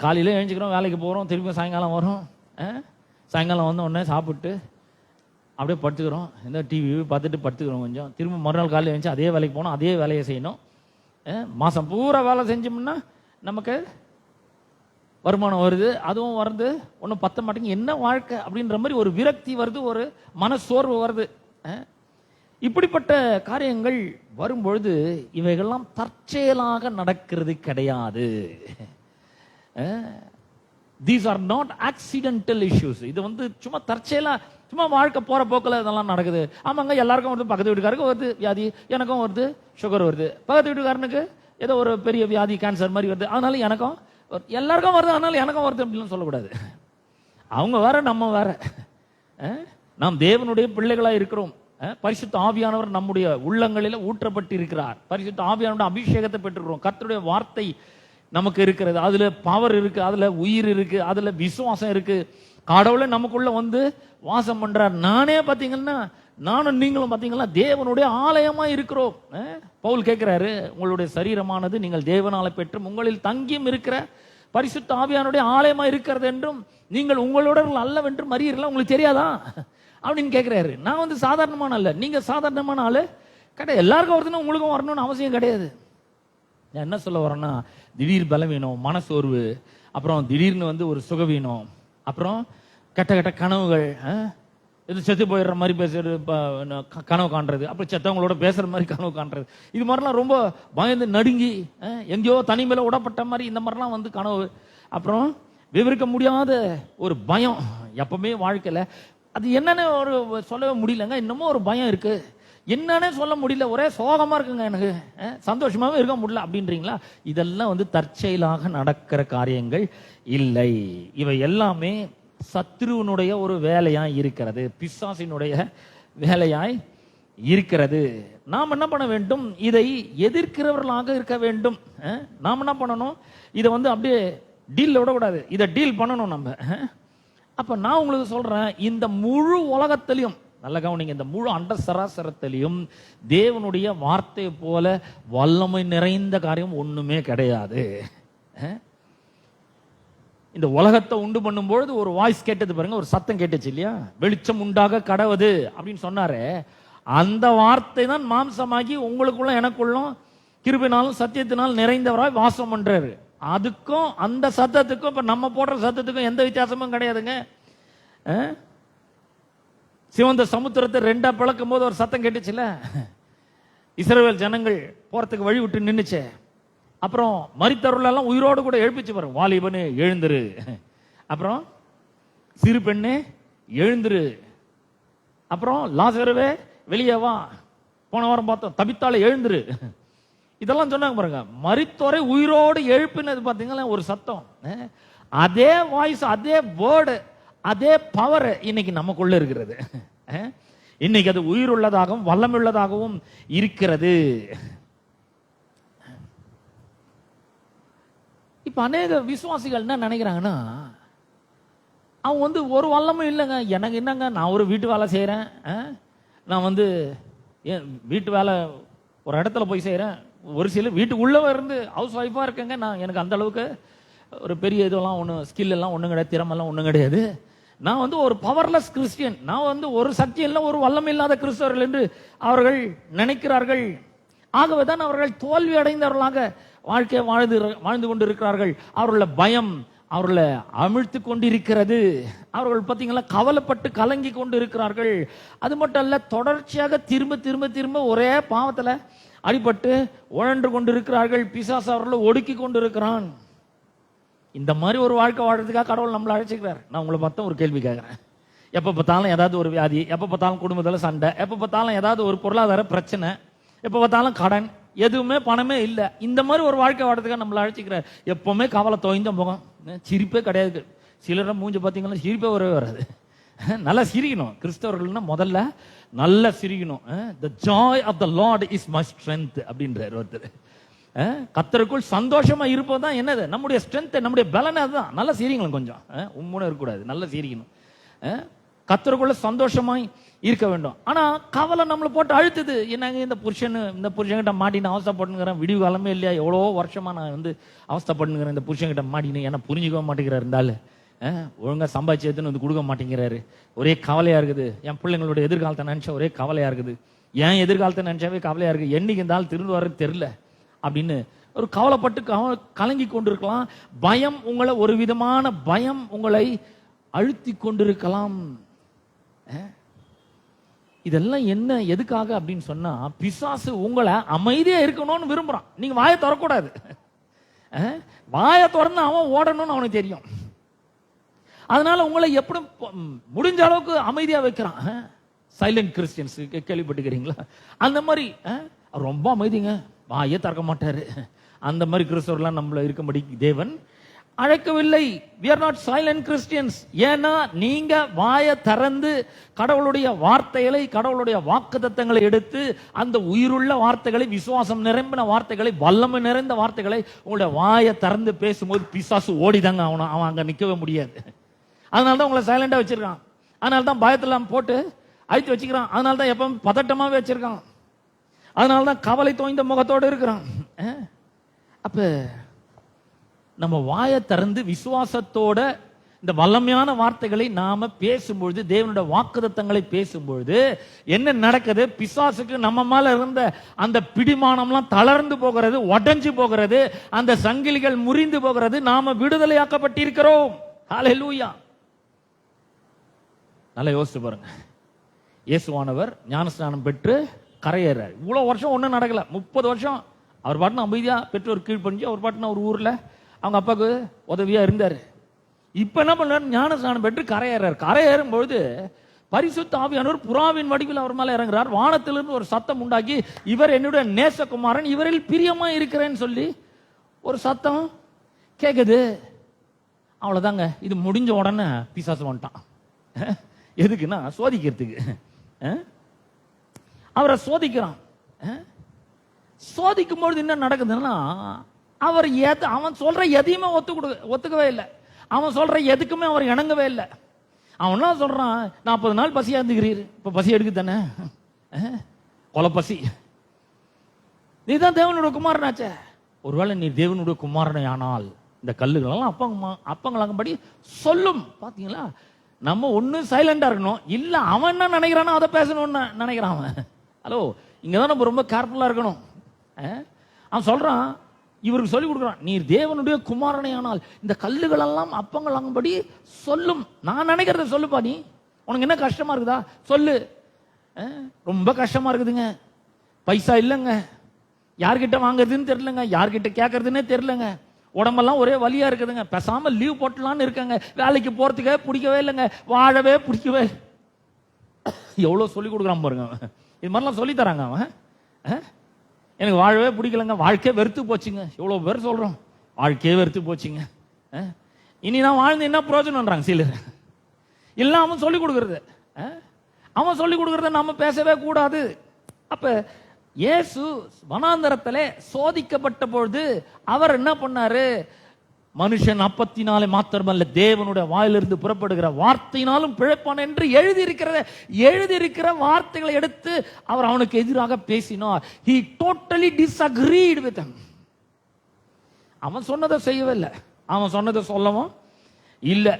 காலையில எழுஞ்சிக்கிறோம், வேலைக்கு போகிறோம், திருப்பி சாயங்காலம் வரும், சாயங்காலம் வந்த உடனே சாப்பிட்டு அப்படியே படுத்துக்கிறோம், இந்த டிவி பார்த்துட்டு படுத்துக்கிறோம் கொஞ்சம், திரும்ப மறுநாள் காலையில் எழுந்துச்சு அதே வேலைக்கு போகணும், அதே வேலையை செய்யணும். மாதம் பூரா வேலை செஞ்சோம்னா நமக்கு வருமானம் வருது, அதுவும் வருது, ஒன்றும் பத்த மாட்டேங்க, என்ன வாழ்க்கை அப்படின்ற மாதிரி ஒரு விரக்தி வருது, ஒரு மனசோர்வு வருது. இப்படிப்பட்ட காரியங்கள் வரும்பொழுது இவைகள்லாம் தற்செயலாக நடக்கிறது கிடையாது. These are not accidental issues. இது வந்து சும்மா தற்செயலா, சும்மா வாழ்க்கை போற போக்கில் இதெல்லாம் நடக்குது. ஆமாங்க, எல்லாருக்கும் வருது, பக்கத்து வீட்டுக்காருக்கு வருது வியாதி, எனக்கும் வருது, சுகர் வருது, பக்கத்து வீட்டுக்காரனுக்கு ஏதோ ஒரு பெரிய வியாதி, கேன்சர் மாதிரி வருது, அதனால எனக்கும், எல்லாருக்கும் வருது அதனால எனக்கும் வருது அப்படின்னு சொல்லக்கூடாது. அவங்க வேற, நம்ம வேற. நாம் தேவனுடைய பிள்ளைகளா இருக்கிறோம். பரிசுத்த ஆவியானவர் நம்முடைய உள்ளங்களில் ஊற்றப்பட்டு இருக்கிறார். பரிசுத்த ஆவியானவருடைய அபிஷேகத்தை பெற்றுக்கிறோம். கர்த்தருடைய வார்த்தை நமக்கு இருக்கிறது, அதுல பவர் இருக்கு, அதுல உயிர் இருக்கு, அதுல விசுவாசம் இருக்கு. கடவுளை நமக்குள்ள வந்து வாசம் பண்றார். நானும் நீங்களும் பாத்தீங்கன்னா தேவனுடைய ஆலயமா இருக்கிறோம். பவுல் கேட்கிறாரு, உங்களுடைய சரீரமானது நீங்கள் தேவனால பெற்றும் உங்களில் தங்கியும் இருக்கிற பரிசுத்த ஆவியானுடைய ஆலயமா இருக்கிறது என்றும் நீங்கள் உங்களோட அல்லவென்றும் அறியீர்களா, உங்களுக்கு தெரியாதா அப்படின்னு கேட்கிறாரு. நான் வந்து சாதாரணமான ஆளு, நீங்க சாதாரணமான ஆளு கிடையாது. எல்லாருக்கும் வருதுன்னா உங்களுக்கும் வரணும்னு அவசியம் கிடையாது. நான் என்ன சொல்ல வரேன்னா, திடீர் பலவீனம், மனசோர்வு, அப்புறம் திடீர்னு வந்து ஒரு சுகவீனம், அப்புறம் கெட்ட கெட்ட கனவுகள், இது செத்து போயிடுற மாதிரி பேசுறது, கனவு காண்றது, அப்புறம் செத்தவங்களோட பேசுற மாதிரி கனவு காண்றது, இது மாதிரிலாம் ரொம்ப பயந்து நடுங்கி எங்கேயோ தனிமையில விடப்பட்ட மாதிரி இந்த மாதிரிலாம் வந்து கனவு, அப்புறம் விவரிக்க முடியாத ஒரு பயம் எப்பவுமே வாழ்க்கையில. அது என்னன்னு ஒரு சொல்லவே முடியலங்க, இன்னமும் ஒரு பயம் இருக்கு. என்னன்னே சொல்ல முடியல, ஒரே சோகமா இருக்குங்க, எனக்கு சந்தோஷமாவே இருக்க முடியல அப்படின்றீங்களா? இதெல்லாம் வந்து தற்செயலாக நடக்கிற காரியங்கள் இல்லை. இவை எல்லாமே சத்ருவனுடைய ஒரு வேலையாய் இருக்கிறது, பிசாசினுடைய வேலையாய் இருக்கிறது. நாம் என்ன பண்ண வேண்டும்? இதை எதிர்க்கிறவர்களாக இருக்க வேண்டும். நாம் என்ன பண்ணணும்? இதை வந்து அப்படியே டீல் விடக்கூடாது, இதை டீல் பண்ணணும் நம்ம. அப்ப நான் உங்களுக்கு சொல்றேன், இந்த முழு உலகத்திலையும் நல்ல கவனிங்க, இந்த முழு அண்ட சராசரத்திலையும் தேவனுடைய வார்த்தையை போல வல்லமை நிறைந்த காரியம் ஒண்ணுமே கிடையாது. இந்த உலகத்தை உண்டு பண்ணும்பொழுது ஒரு வாய்ஸ் கேட்டது பாருங்க, ஒரு சத்தம் கேட்டுச்சு இல்லையா? வெளிச்சம் உண்டாக கடவுது அப்படின்னு சொன்னாரு. அந்த வார்த்தை தான் மாம்சமாகி உங்களுக்குள்ள எனக்குள்ளும் கிருபையினாலும் சத்தியத்தினால் நிறைந்தவராய் வாசம் பண்றாரு. அதுக்கும் அந்த சத்தத்துக்கும் இப்ப நம்ம போடுற சத்தத்துக்கும் எந்த வித்தியாசமும் கிடையாதுங்க. சிவந்த சமுத்திரத்தை ரெண்டா பிளக்கும் போது ஒரு சத்தம் கேட்டுச்சுல, இஸ்ரவேல் ஜனங்கள் போறதுக்கு வழி விட்டு நின்னுச்சு. அப்புறம் மரித்தவர்கள் எல்லாம் உயிரோடு கூட எழுப்பிச்சு பாருங்க, வாலிபனே எழுந்துரு, அப்புறம் சிறு பெண்ணே எழுந்துரு, அப்புறம் லாசருவே வெளியே வா, போன வாரம் பார்த்தோம் தபித்தாலே எழுந்துரு, இதெல்லாம் சொன்னாங்க பாருங்க. மரித்தோரை உயிரோடு எழுப்பினது பாத்தீங்களா ஒரு சத்தம். அதே வாய்ஸ், அதே வேர்டு, அதே பவர் இன்னைக்கு நமக்குள்ள இருக்கிறது. இன்னைக்கு அது உயிர் உள்ளதாகவும் வல்லமுள்ளதாகவும் இருக்கிறது. இப்ப அநேக விசுவாசிகள் என்ன நினைக்கிறாங்கன்னா, அவங்க வந்து ஒரு வல்லமும் இல்லைங்க, எனக்கு என்னங்க, நான் ஒரு வீட்டு வேலை செய்யறேன், நான் வந்து வீட்டு வேலை ஒரு இடத்துல போய் செய்யறேன், ஒரு சில வீட்டுக்குள்ள இருந்து ஹவுஸ் ஒய்ஃபா இருக்கேங்க, நான் எனக்கு அந்த அளவுக்கு ஒரு பெரிய இதெல்லாம் ஒன்றும் ஸ்கில் எல்லாம் ஒன்றும் கிடையாது, திறமெல்லாம் ஒன்றும் கிடையாது, நான் வந்து ஒரு பவர்லெஸ் கிறிஸ்டியன், நான் வந்து ஒரு சக்தி இல்லை, ஒரு வல்லம் இல்லாத கிறிஸ்தவர்கள் என்று அவர்கள் நினைக்கிறார்கள். ஆகவேதான் அவர்கள் தோல்வி அடைந்தவர்களாக வாழ்க்கை வாழ்ந்து கொண்டு இருக்கிறார்கள். அவர்களுடைய பயம் அவர்களை அமிழ்த்து கொண்டிருக்கிறது. அவர்கள் பார்த்தீங்களா கவலைப்பட்டு கலங்கி கொண்டு இருக்கிறார்கள். அது மட்டும் அல்ல, தொடர்ச்சியாக திரும்ப திரும்ப திரும்ப ஒரே பாவத்தில் அடிபட்டு உழன்று கொண்டு இருக்கிறார்கள். பிசாசு அவர்களை ஒடுக்கி கொண்டு இருக்கிறான். இந்த மாதிரி ஒரு வாழ்க்கை வாழ்றதுக்காக கடவுள் நம்மளை அழைச்சிக்கிறார். நான் உங்களை பார்த்தா ஒரு கேள்வி கேட்கிறேன். எப்ப பார்த்தாலும் ஏதாவது ஒரு வியாதி, எப்ப பார்த்தாலும் குடும்பத்தில் சண்டை, எப்ப பார்த்தாலும் ஏதாவது ஒரு பொருளாதார பிரச்சனை, எப்ப பார்த்தாலும் கடன், எதுவுமே பணமே இல்லை, இந்த மாதிரி ஒரு வாழ்க்கை வாழ்றதுக்காக நம்மளை அழைச்சிக்கிறார். எப்பவுமே கவலை தோய்ந்த முகம், சிரிப்பே கிடையாது. சிலரை மூஞ்சி பார்த்தீங்கன்னா சிரிப்பே வரவே வராது. நல்லா சிரிக்கணும். கிறிஸ்தவர்கள்னா முதல்ல நல்லா சிரிக்கணும். the joy of the Lord is my strength அப்படின்றார் ஒருத்தர். கர்த்தருக்குள் சந்தோஷமா இருப்பதுதான் என்னது நம்முடைய ஸ்ட்ரென்த், நம்முடைய பலன். அதுதான். நல்லா சிரிக்கணும், கொஞ்சம் உம்முன்னு இருக்கக்கூடாது, நல்லா சிரிக்கணும். கர்த்தருக்குள்ள சந்தோஷமாய் இருக்க வேண்டும். ஆனா கவலை நம்மளை போட்டு அழுத்துது. என்னங்க இந்த புருஷன்கிட்ட மாட்டின்னு அவஸ்தப்பட்டுங்கிறேன், விடிவு காலமே இல்லையா, எவ்வளோ வருஷமா நான் வந்து அவஸ்தப்பட்டுங்கிறேன் இந்த புருஷன்கிட்ட மாட்டின்னு, ஏன்னா புரிஞ்சுக்க மாட்டேங்கிறாரு, இருந்தாலும் ஒழுங்கா சம்பாதிச்சு எடுத்துன்னு வந்து கொடுக்க மாட்டேங்கிறாரு, ஒரே கவலையா இருக்குது. என் பிள்ளைங்களோட எதிர்காலத்தை நினைச்சா ஒரே கவலையா இருக்குது, என் எதிர்காலத்தை நினைச்சாவே கவலையா இருக்கு, என்னைக்கு இருந்தாலும் திரும்ப வர தெரியல அப்படின்னு ஒரு கவலைப்பட்டு கலங்கி கொண்டிருக்கலாம். பயம் உங்களை, ஒரு விதமான பயம் உங்களை அழுத்தி கொண்டிருக்கலாம். இதெல்லாம் என்ன எதுக்காக அப்படின்னு சொன்னா, பிசாசு உங்களை அமைதியா இருக்கணும்னு விரும்புறான். நீங்க வாயை திறக்கூடாது. வாயை திறந்து அவன் ஓடணும்னு அவனுக்கு தெரியும். அதனால உங்களை எப்படி முடிஞ்ச அளவுக்கு அமைதியா வைக்கிறான். சைலண்ட் கிறிஸ்டியன்ஸ் கேள்விப்பட்டுக்கிறீங்களா? அந்த மாதிரி ரொம்ப அமைதிங்க, வாயே திறக்க மாட்டாரு. அந்த மாதிரி கிறிஸ்தவர்கள்லாம் நம்மள இருக்கும்படி தேவன் அழைக்கவில்லை. we are not silent Christians. ஏன்னா நீங்க வாயை திறந்து கடவுளுடைய வார்த்தைகளை, கடவுளுடைய வாக்குத்தத்தங்களை எடுத்து, அந்த உயிருள்ள வார்த்தைகளை, விசுவாசம் நிரம்பின வார்த்தைகளை, வல்லமை நிறைந்த வார்த்தைகளை உங்களுடைய வாயை திறந்து பேசும்போது பிசாசு ஓடிதாங்க அவன் அங்க நிக்கவே முடியாது. அதனாலதான் உங்களை சைலண்டா வச்சிருக்கான். அதனால்தான் பயத்தெல்லாம் போட்டு அழித்து வச்சுக்கிறான். அதனால்தான் எப்பவும் பதட்டமாவே வச்சிருக்கான். அதனால்தான் கவலை தோய்ந்த முகத்தோடு இருக்கிறான். அப்ப நம்ம வாயை திறந்து விசுவாசத்தோட இந்த வல்லமையான வார்த்தைகளை நாம பேசும்பொழுது, தேவனுடைய வாக்குத்தத்தங்களை பேசும்பொழுது என்ன நடக்குது? பிசாசுக்கு நம்ம மேல இருந்த அந்த பிடிமானம்லாம் தளர்ந்து போகிறது, உடைஞ்சு போகிறது, அந்த சங்கிலிகள் முறிந்து போகிறது. நாம விடுதலையாக்கப்பட்டிருக்கிறோம். ஹல்லேலூயா. நல்லா யோசிச்சு பாருங்க. இயேசுவானவர் ஞானஸ்நானம் பெற்று கரையேறார். இவ்வளவு வருஷம் ஒன்றும் நடக்கல. 30 வருஷம் அவர் பாட்டுன்னு அமைதியா பெற்றோர் கீழ்ப்படிஞ்சு அவர் பாட்டுன்னு ஒரு ஊர்ல அவங்க அப்பாவுக்கு உதவியா இருந்தாரு. இப்ப என்ன பண்றாரு? ஞானஸ்நானம் பெற்று கரையேறார். கரையேறும் பொழுது பரிசுத்த ஆவியானவர் புறாவின் வடிவில் அவர் மேல இறங்குறார். வானத்திலிருந்து ஒரு சத்தம் உண்டாக்கி, இவர் என்னுடைய நேசகுமாரன், இவரில் பிரியமா இருக்கிறேன்னு சொல்லி ஒரு சத்தம் கேக்குது. அவ்வளவுதாங்க. இது முடிஞ்ச உடனே பிசாசு வந்துட்டான். எதுக்குன்னா சோதிக்கிறதுக்கு. அவரை சோதிக்கிறான். சோதிக்கும் பொழுது என்ன நடக்குதுன்னா, அவன் சொல்ற எதையுமே ஒத்துக்கவே இல்லை. அவன் சொல்ற எதுக்குமே அவர் இணங்கவே இல்லை. அவன் சொல்றான், 40 நாள் பசியா இருந்துக்கிறீர், இப்ப பசி எடுக்கு தானே, கொலை பசி. நீதான் தேவனுடைய குமாரனாச்சே, ஒருவேளை நீ தேவனுடைய குமாரனை ஆனால் இந்த கல்லுகளெல்லாம் அப்பங்களாகும்படி சொல்லும். பாத்தீங்களா, நம்ம ஒண்ணு சைலண்டா இருக்கணும், இல்ல அவன் என்ன நினைக்கிறானோ அதை பேசணும்னு நினைக்கிறான் அவன். ஹலோ, இங்கதான் நம்ம ரொம்ப கேர்ஃபுல்லா இருக்கணும். அவன் சொல்றான், இவருக்கு சொல்லி கொடுக்குறான், நீர் தேவனுடைய குமாரனை ஆனால் இந்த கல்லுகள் எல்லாம் அப்பங்களாகும்படி சொல்லும். நான் நினைக்கிறத சொல்லுப்பா, நீ உனக்கு என்ன கஷ்டமா இருக்குதா சொல்லு. ரொம்ப கஷ்டமா இருக்குதுங்க, பைசா இல்லைங்க, யார்கிட்ட வாங்குறதுன்னு தெரியலங்க, யார்கிட்ட கேட்கறதுன்னே தெரியலங்க, உடம்பெல்லாம் ஒரே வலியா இருக்குதுங்க, பேசாம லீவ் போட்டலான்னு இருக்கங்க, வேலைக்கு போறதுக்கே பிடிக்கவே இல்லைங்க, வாழவே பிடிக்கவே. எவ்வளவு சொல்லி கொடுக்குறான் பாருங்க. இது மாதிரிலாம் சொல்லி தராங்க அவன். எனக்கு வாழவே பிடிக்கலங்க, வாழ்க்கையே வெறுத்து போச்சுங்க. எவ்வளவு பேர் சொல்றோம், வாழ்க்கையே வெறுத்து போச்சுங்க, இனி நான் வாழ்ந்து என்ன பிரயோஜனம்ன்றாங்க சிலர். இல்ல அவன் சொல்லி கொடுக்கறது, அவன் சொல்லி கொடுக்கறத நாம பேசவே கூடாது. அப்ப இயேசு வனாந்தரத்திலே சோதிக்கப்பட்ட பொழுது அவர் என்ன பண்ணாரு? மனுஷன் அப்பத்தினாலே மாத்திரமல்ல தேவனுடைய வாயிலிருந்து புறப்படுகிற வார்த்தையினாலும் பிழைப்பான் என்று எழுதியிருக்கிற வார்த்தைகளை எடுத்து அவர் அவனுக்கு எதிராக பேசினார். He totally disagreed with him. அவன் சொன்னதை செய்யவே இல்லை, அவன் சொன்னதை சொல்லவும் இல்லை,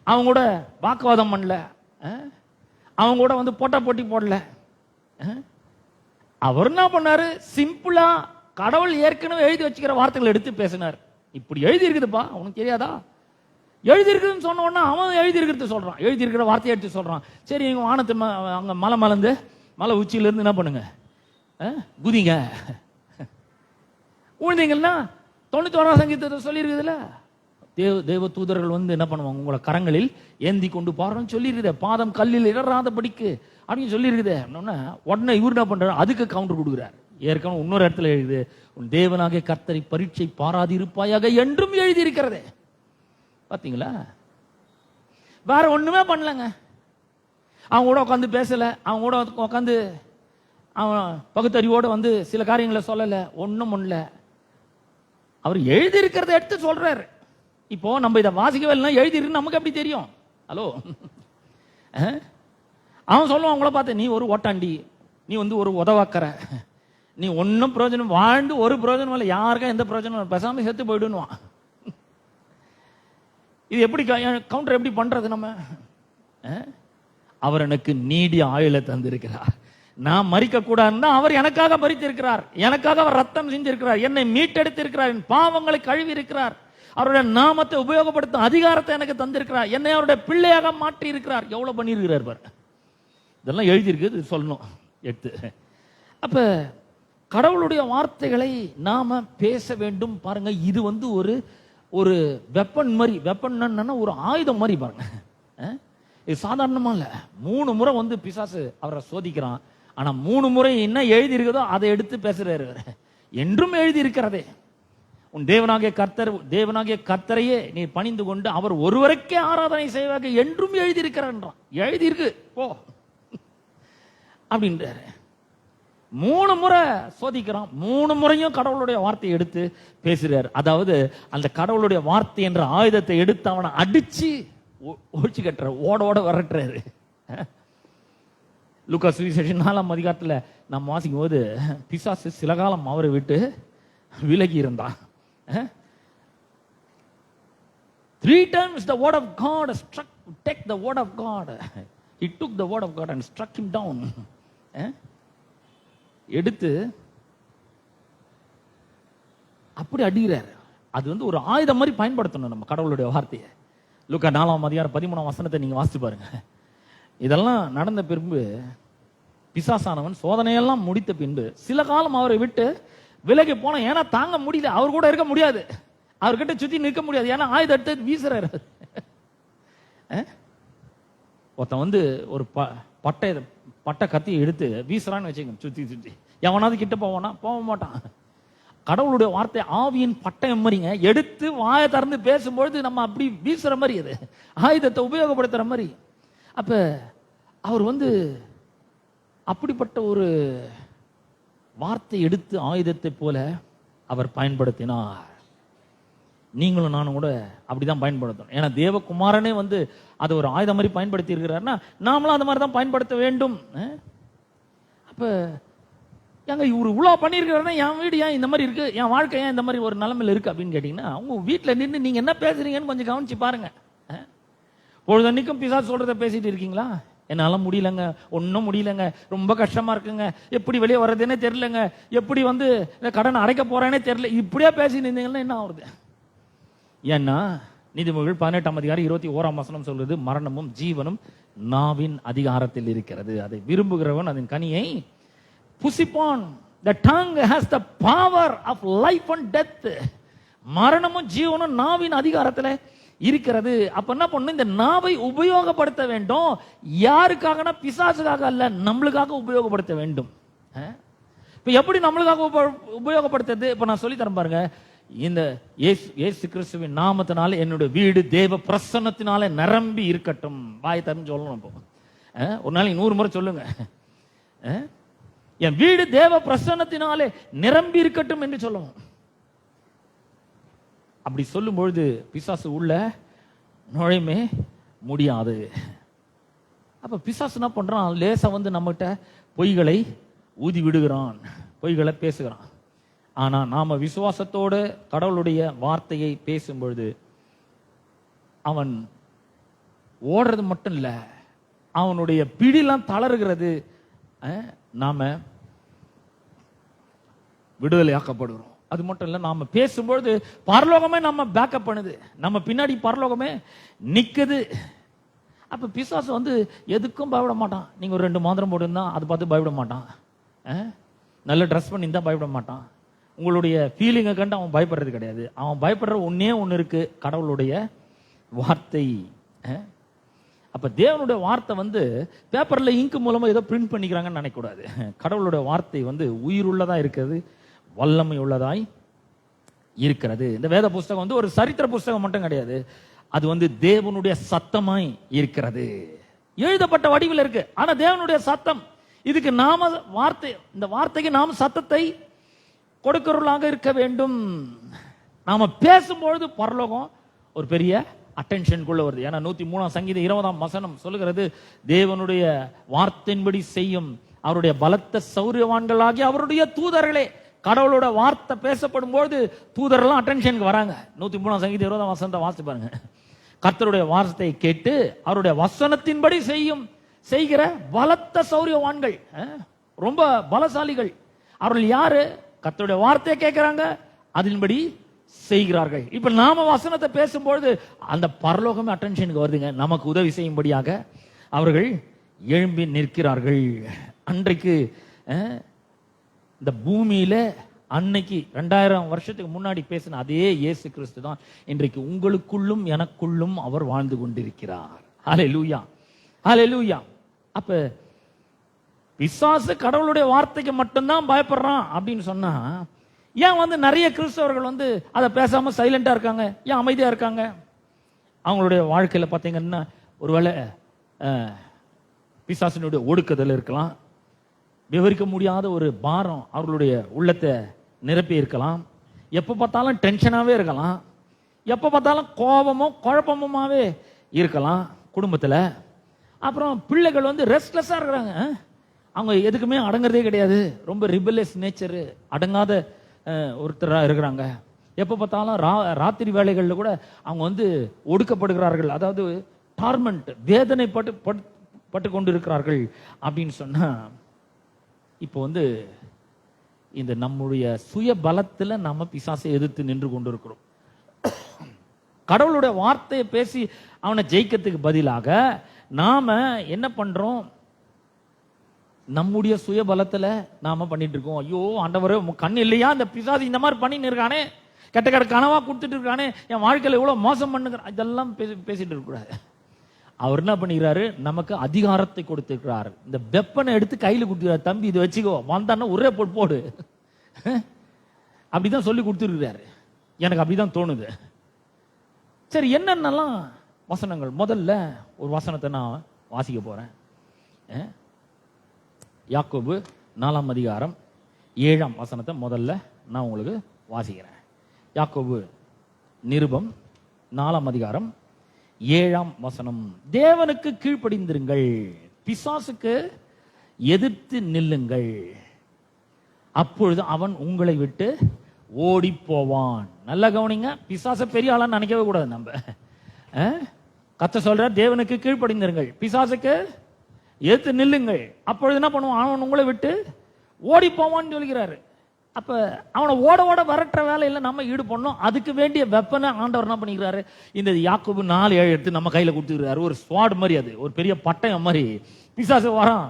அவங்க கூட வாக்குவாதம் பண்ணல, அவங்க கூட போட்டா போட்டி போடல. அவர் என்ன பண்ணாரு? சிம்பிளா கடவுள் ஏற்கனவே எழுதி வச்சுக்கிற வார்த்தைகளை எடுத்து பேசினார். இப்படி எழுதி இருக்குதுப்பா, உனக்கு தெரியாதா? எழுதி இருக்குதுன்னு சொன்ன உடனே அவன் எழுதி இருக்கிறது சொல்றான், எழுதி இருக்கிற வார்த்தையை எடுத்து சொல்றான். சரி, நீங்க வானத்து அங்க மலை மலர்ந்து மலை உச்சியில இருந்து என்ன பண்ணுங்க, குதிங்க. உழுந்தீங்கன்னா 91ஆம் சங்கீதத்தை சொல்லி இருக்குதுல்ல, தேவ தூதர்கள் என்ன பண்ணுவாங்க, உங்களை கரங்களில் ஏந்தி கொண்டு பாருன்னு சொல்லி இருக்குது, பாதம் கல்லில் இடராத படிக்கு அப்படின்னு சொல்லி இருக்குது. உடனே இவர் என்ன பண்றாரு? அதுக்கு கவுண்டர் கொடுக்குறாரு. ஏற்கனவே இன்னொரு இடத்துல எழுது, உன் தேவனாகிய கர்த்தரை பரீட்சை பாராதி இருப்பாயாக என்றும் எழுதி இருக்கிறதே. பாத்தீங்களா, வேற ஒண்ணுமே பண்ணலங்க. அவங்க கூட உட்காந்து பேசல, அவங்க கூட உட்காந்து அவன் பகுத்தறிவோட சில காரியங்களை சொல்லல, ஒண்ணும் பண்ணல. அவர் எழுதி இருக்கிறத எடுத்து சொல்றாரு. இப்போ நம்ம இதை வாசிக்கவே இல்லைன்னா எழுதி இருக்கு நமக்கு எப்படி தெரியும்? ஹலோ, அவன் சொல்லுவான் அவங்கள பார்த்து, நீ ஒரு ஓட்டாண்டி, நீ ஒரு உதவாக்கற, நீ ஒன்னும் பிரயோஜனம், வாழ்ந்து ஒரு பிரயோஜனம் இல்லை, யாருக்கா எந்த பிரயோஜனம், பேசாம செத்து போயிடுவான். இது எப்படி கவுண்டர் எப்படி பண்றது நம்ம? அவர் எனக்கு நீடிய ஆயுளை தந்திருக்கிறார், நான் மறிக்க கூடாதுன்னா அவர் எனக்காக மறித்திருக்கிறார், எனக்காக அவர் ரத்தம் செஞ்சிருக்கிறார், என்னை மீட்டெடுத்திருக்கிறார், என் பாவங்களை கழுவி இருக்கிறார், அவருடைய நாமத்தை உபயோகப்படுத்தும் அதிகாரத்தை எனக்கு தந்திருக்கிறார், என்னை அவருடைய பிள்ளையாக மாற்றி இருக்கிறார். எவ்வளவு பண்ணியிருக்கிறார் பாரு. இதெல்லாம் எழுதியிருக்கு, சொல்லணும் எடுத்து. அப்ப கடவுளுடைய வார்த்தைகளை நாம பேச வேண்டும். பாருங்க, இது ஒரு வெப்பன் மாதிரி, வெப்பன் ஒரு ஆயுதம் மாதிரி பாருங்க. இது சாதாரணமா இல்ல. 3 முறை பிசாசு அவரை சோதிக்கிறான். ஆனா 3 முறை என்ன எழுதி இருக்குதோ அதை எடுத்து பேசுறாரு. என்றும் எழுதி இருக்கிறதே, உன் தேவனாகிய கர்த்தரையே நீ பணிந்து கொண்டு அவர் ஒருவருக்கே ஆராதனை செய்வாங்க என்றும் எழுதி இருக்கிறான். எழுதி இருக்கு போ அப்படின்றாரு. 3 முறை சோதிக்கிறான், 3 முறையும் கடவுளுடைய வார்த்தையை எடுத்து பேசுறாரு. அதாவது அந்த கடவுளுடைய வார்த்தை என்ற ஆயுதத்தை எடுத்து அவனை அடிச்சு ஒழிச்சு கட்டுற, ஓட வரட்டுறாரு. லூக்கா சுவிசேஷம் 4ஆம் அதிகாரத்துல நாம் வாசிக்கும் போது, பிசாசு சில காலம் அவரை விட்டு விலகி இருந்தான். 3 times the word of God take the word of God. He took the word of God and struck him down. எடுத்து அப்படி அடிக்கிறார். அது ஒரு ஆயுதம் மாதிரி பயன்படுத்தணும் நம்ம கடவுளுடைய வார்த்தையை. லூக்கா 4ஆம் அதிகாரம் 13ஆம் வசனத்தை நீங்க வாசித்து பாருங்க. இதெல்லாம் நடந்த பின்பு பிசாசானவன் சோதனையெல்லாம் முடித்த பின்பு சில காலம் அவரை விட்டு விலகி போன. ஏன்னா தாங்க முடியல, அவர் கூட இருக்க முடியாது, அவர்கிட்ட சுத்தி நிற்க முடியாது, ஏன்னா ஆயுதம் எடுத்து வீசுறாரு. ஒருத்தன் வந்து ஒரு பட்டை கத்தி எடுத்து வீசுறான்னு வச்சுக்கோங்க, சுத்தி சுத்தி எவனாவது கிட்ட போவானா? போக மாட்டான். கடவுளுடைய வார்த்தை ஆவியின் பட்டயம் மாதிரிங்க. எடுத்து வாயை திறந்து பேசும்பொழுது நம்ம அப்படி வீசுற மாதிரி, அது ஆயுதத்தை உபயோகப்படுத்துற மாதிரி. அப்ப அவர் வந்து அப்படிப்பட்ட ஒரு வார்த்தை எடுத்து ஆயுதத்தை போல அவர் பயன்படுத்தினார். நீங்களும் நானும் கூட அப்படிதான் பயன்படுத்தணும். ஏன்னா தேவகுமாரனே வந்து அதை ஒரு ஆயுதம் மாதிரி பயன்படுத்தி இருக்கிறாருன்னா நாமளும் அந்த மாதிரி தான் பயன்படுத்த வேண்டும். அப்ப எங்க இவரு இவ்வளோ பண்ணியிருக்கிறாருன்னா என் வீடு ஏன் இந்த மாதிரி இருக்கு, என் வாழ்க்கை ஏன் இந்த மாதிரி ஒரு நிலைமையில் இருக்கு அப்படின்னு கேட்டீங்கன்னா, உங்க வீட்டில் நின்று நீங்க என்ன பேசுறீங்கன்னு கொஞ்சம் கவனிச்சு பாருங்க. பொழுதன்னைக்கும் பிசாசு சொல்றதை பேசிட்டு இருக்கீங்களா? என்னால முடியலங்க, ஒன்றும் முடியலங்க, ரொம்ப கஷ்டமா இருக்குங்க, எப்படி வெளியே வர்றதுன்னே தெரியலங்க, எப்படி வந்து கடனை அடைக்க போறேன்னே தெரியல, இப்படியே பேசி நின்றீங்கன்னா என்ன ஆகுது? ஏன்னா நீதிமொழிகள் 18:21 சொல்றது, மரணமும் ஜீவனும் நாவின் அதிகாரத்தில் இருக்கிறது, அதை விரும்புகிறவன் அதன் கனியை புசிப்பான். The tongue has the power of life and death. மரணமும் ஜீவனும் நாவின் அதிகாரத்துல இருக்கிறது. அப்ப என்ன பண்ணணும்? இந்த நாவை உபயோகப்படுத்த வேண்டும். யாருக்காகனா பிசாசுக்காக அல்ல, நம்மளுக்காக உபயோகப்படுத்த வேண்டும். இப்ப எப்படி நம்மளுக்காக உபயோகப்படுத்துறது? இப்ப நான் சொல்லி தரேன் பாருங்க. இந்த இயேசு கிறிஸ்துவின் நாமத்தினால என்னுடைய வீடு தேவ பிரசன்னத்தினால நிரம்பி இருக்கட்டும். வாய் தரன்னு சொல்லணும். ஒரு நாளைக்கு 100 முறை சொல்லுங்க, என் வீடு தேவ பிரசன்னத்தினாலே நிரம்பி இருக்கட்டும் என்று சொல்லுவோம். அப்படி சொல்லும் பொழுது பிசாசு உள்ள நுழையுமே முடியாது. அப்ப பிசாசு என்ன பண்றான்? லேசா வந்து நம்மகிட்ட பொய்களை ஊதி விடுகிறான், பொய்களை பேசுகிறான். ஆனா நாம விசுவாசத்தோடு கடவுளுடைய வார்த்தையை பேசும் பொழுது அவன் ஓடுறது மட்டும் இல்ல, அவனுடைய பிடிலாம் தளருகிறது. நாம விடுதலையாக்கப்படுகிறோம். அது மட்டும் இல்ல, நாம பேசும்பொழுது பரலோகமே நம்ம பேக்கப் பண்ணுது, நம்ம பின்னாடி பரலோகமே நிக்குது. அப்ப பிசாசு வந்து எதுக்கும் பயப்பட மாட்டான். நீங்க ஒரு 2 மாத்திரம் போட்டுருந்தா அதை பார்த்து பயப்பட மாட்டான். நல்ல ட்ரெஸ் பண்ணி இருந்தா பயப்பட மாட்டான். உங்களுடைய ஃபீலிங்கை கண்டு அவன் பயப்படுறது கிடையாது. அவன் பயப்படுற ஒன்னே ஒன்று இருக்கு, கடவுளுடைய வார்த்தை. அப்ப தேவனுடைய வார்த்தை வந்து பேப்பர்ல இங்கு மூலமா ஏதோ பிரிண்ட் பண்ணிக்கிறாங்கன்னு நினைக்கக்கூடாது. கடவுளுடைய வார்த்தை வந்து உயிருள்ளதா இருக்கிறது, வல்லமை உள்ளதாய் இருக்கிறது. இந்த வேத புஸ்தகம் வந்து ஒரு சரித்திர புஸ்தகம் மட்டும் கிடையாது, அது வந்து தேவனுடைய சத்தமாய் இருக்கிறது. எழுதப்பட்ட வடிவில் இருக்கு, ஆனா தேவனுடைய சத்தம். இதுக்கு நாம வார்த்தை, இந்த வார்த்தைக்கு நாம் சத்தத்தை கொடுக்கிறவர்களாக இருக்க வேண்டும். நாம பேசும்பொழுது பரலோகம் ஒரு பெரிய அட்டென்ஷனுக்குள்ள வருது. ஏன்னா 103 சங்கீதம் 20 சொல்லுகிறது, தேவனுடைய வார்த்தையின்படி செய்யும் அவருடைய பலத்த சௌரியவான்களாகி அவருடைய தூதர்களே. கடவுளோட வார்த்தை பேசப்படும் போது தூதரெல்லாம் அட்டென்ஷனுக்கு வராங்க. 103 சங்கீதம் 20 வாசித்து பாருங்க. கர்த்தருடைய வார்த்தையை கேட்டு அவருடைய வசனத்தின்படி செய்கிற பலத்த சௌரியவான்கள், ரொம்ப பலசாலிகள். அவர்கள் யாரு? கர்த்தருடைய வார்த்தையை கேட்கிறாங்க, அதன்படி செய்கிறார்கள். இப்ப நாம வசனத்தை பேசும்பொழுது அந்த பரலோகமே அட்டென்ஷனுக்கு வருதுங்க. நமக்கு உதவி செய்யும்படியாக அவர்கள் எழும்பி நிற்கிறார்கள். அன்றைக்கு இந்த பூமியில அன்னைக்கு 2000 வருஷத்துக்கு முன்னாடி பேசின அதே இயேசு கிறிஸ்து தான் இன்றைக்கு உங்களுக்குள்ளும் எனக்குள்ளும் அவர் வாழ்ந்து கொண்டிருக்கிறார். ஹல்லேலூயா, ஹல்லேலூயா. அப்ப பிசாசு கடவுளுடைய வார்த்தைக்கு மட்டும்தான் பயப்படுறான் அப்படின்னு சொன்னா, ஏன் வந்து நிறைய கிறிஸ்தவர்கள் வந்து அதை பேசாம சைலண்டா இருக்காங்க, ஏன் அமைதியா இருக்காங்க? அவங்களுடைய வாழ்க்கையில பார்த்தீங்கன்னா ஒருவேளை பிசாசினுடைய ஒடுக்குதல் இருக்கலாம், விவரிக்க முடியாத ஒரு பாரம் அவர்களுடைய உள்ளத்தை நிரப்பி இருக்கலாம், எப்போ பார்த்தாலும் டென்ஷனாகவே இருக்கலாம், எப்போ பார்த்தாலும் கோபமும் குழப்பமுமாவே இருக்கலாம் குடும்பத்தில். அப்புறம் பிள்ளைகள் வந்து ரெஸ்ட்லெஸ்ஸாக இருக்கிறாங்க, அவங்க எதுக்குமே அடங்குறதே கிடையாது, ரொம்ப ரிபெலியஸ் நேச்சரு, அடங்காத ஒருத்தராக இருக்கிறாங்க. எப்போ பார்த்தாலும் ராத்திரி வேலைகளில் கூட அவங்க வந்து ஒடுக்கப்படுகிறார்கள், அதாவது டார்மெண்ட், வேதனை பட்டு கொண்டு இருக்கிறார்கள் அப்படின்னு சொன்னா, இப்போ வந்து இந்த நம்முடைய சுய பலத்துல நம்ம பிசாசை எதிர்த்து நின்று கொண்டு இருக்கிறோம். கடவுளுடைய வார்த்தையை பேசி அவனை ஜெயிக்கிறதுக்கு பதிலாக நாம என்ன பண்றோம்? நம்முடைய சுய பலத்துல நாம பண்ணிட்டு இருக்கோம். ஐயோ ஆண்டவரே கண் இல்லையா, இந்த பிசாசு இந்த மாதிரி பண்ணின்னு இருக்கானே, கெட்ட கனவா கொடுத்துட்டு இருக்கானே, என் வாழ்க்கையில எவ்வளவு மோசம் பண்ணுகிறான், இதெல்லாம் பேசிட்டு இருக்க கூடாது. அவர் என்ன பண்ணிக்கிறாரு, நமக்கு அதிகாரத்தை கொடுத்திருக்கிறார். இந்த வெப்பனை எடுத்து கையில கொடுத்துருக்காரு. தம்பி இதை வச்சுக்கோ, வந்தான்னா ஒரே போடு அப்படிதான் சொல்லி கொடுத்துருக்கிறாரு. எனக்கு அப்படிதான் தோணுது. சரி, என்னென்னலாம் வசனங்கள்? முதல்ல ஒரு வசனத்தை நான் வாசிக்க போறேன். யாக்கோபு 4ஆம் அதிகாரம் 7ஆம் வசனத்தை முதல்ல நான் உங்களுக்கு வாசிக்கிறேன். யாக்கோபு நிருபம் 4ஆம் அதிகாரம் 7ஆம் வசனம். தேவனுக்கு கீழ்ப்படிந்திருங்கள், பிசாசுக்கு எதிர்த்து நில்லுங்கள், அப்பொழுது அவன் உங்களை விட்டு ஓடி போவான். நல்ல கவனிங்க, பிசாச பெரிய ஆளான்னு நினைக்கவே கூடாது. நம்ம கர்த்தர் சொல்ற தேவனுக்கு கீழ்ப்படிந்திருங்கள், பிசாசுக்கு எதிர்த்து நில்லுங்கள், அப்பொழுது என்ன பண்ணுவான், அவன் உங்களை விட்டு ஓடி போவான்னு சொல்கிறாரு. அப்ப அவனை ஓட ஓட வரட்டுற வேலையில நம்ம ஈடுபடணும். அதுக்கு வேண்டிய வெப்பனை ஆண்டவர் என்ன பண்ணிக்கிறாரு, இந்த யாக்கோபு 4:7 எடுத்து நம்ம கையில கொடுத்துக்கிறாரு. ஒரு ஸ்வாட் மாதிரி, அது ஒரு பெரிய பட்டயம் மாதிரி. பிசாசு வரான்,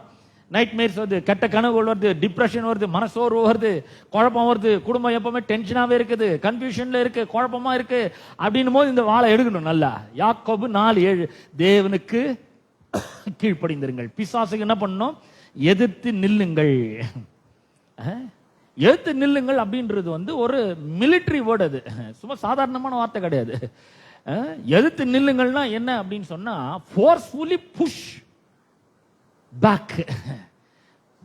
நைட் மேர்ஸ் வருது, கெட்ட கனவுகள் வருது, டிப்ரெஷன் வருது, மனசோர்வு வருது, குழப்பம் வருது, குடும்பம் எப்பவுமே டென்ஷனாவே இருக்குது, கன்ஃபியூஷன்ல இருக்கு, குழப்பமா இருக்கு அப்படின்னும் போது இந்த வாளை எடுக்கணும். நல்லா யாக்கோபு 4:7 தேவனுக்கு கீழ்ப்படிந்திருங்கள், பிசாசுக்கு என்ன பண்ணணும், எதிர்த்து நில்லுங்கள். எதிர்த்து நில்லுங்கள் அப்படின்றது வந்து ஒரு மிலிட்டரி வேர்டு. அது சும்மா சாதாரணமான வார்த்தை கிடையாது. எதிர்த்து நில்லுங்கள்னா என்ன அப்படின்னு சொன்னா, ஃபோர்ஸ்ஃபுல்லி புஷ் பேக்,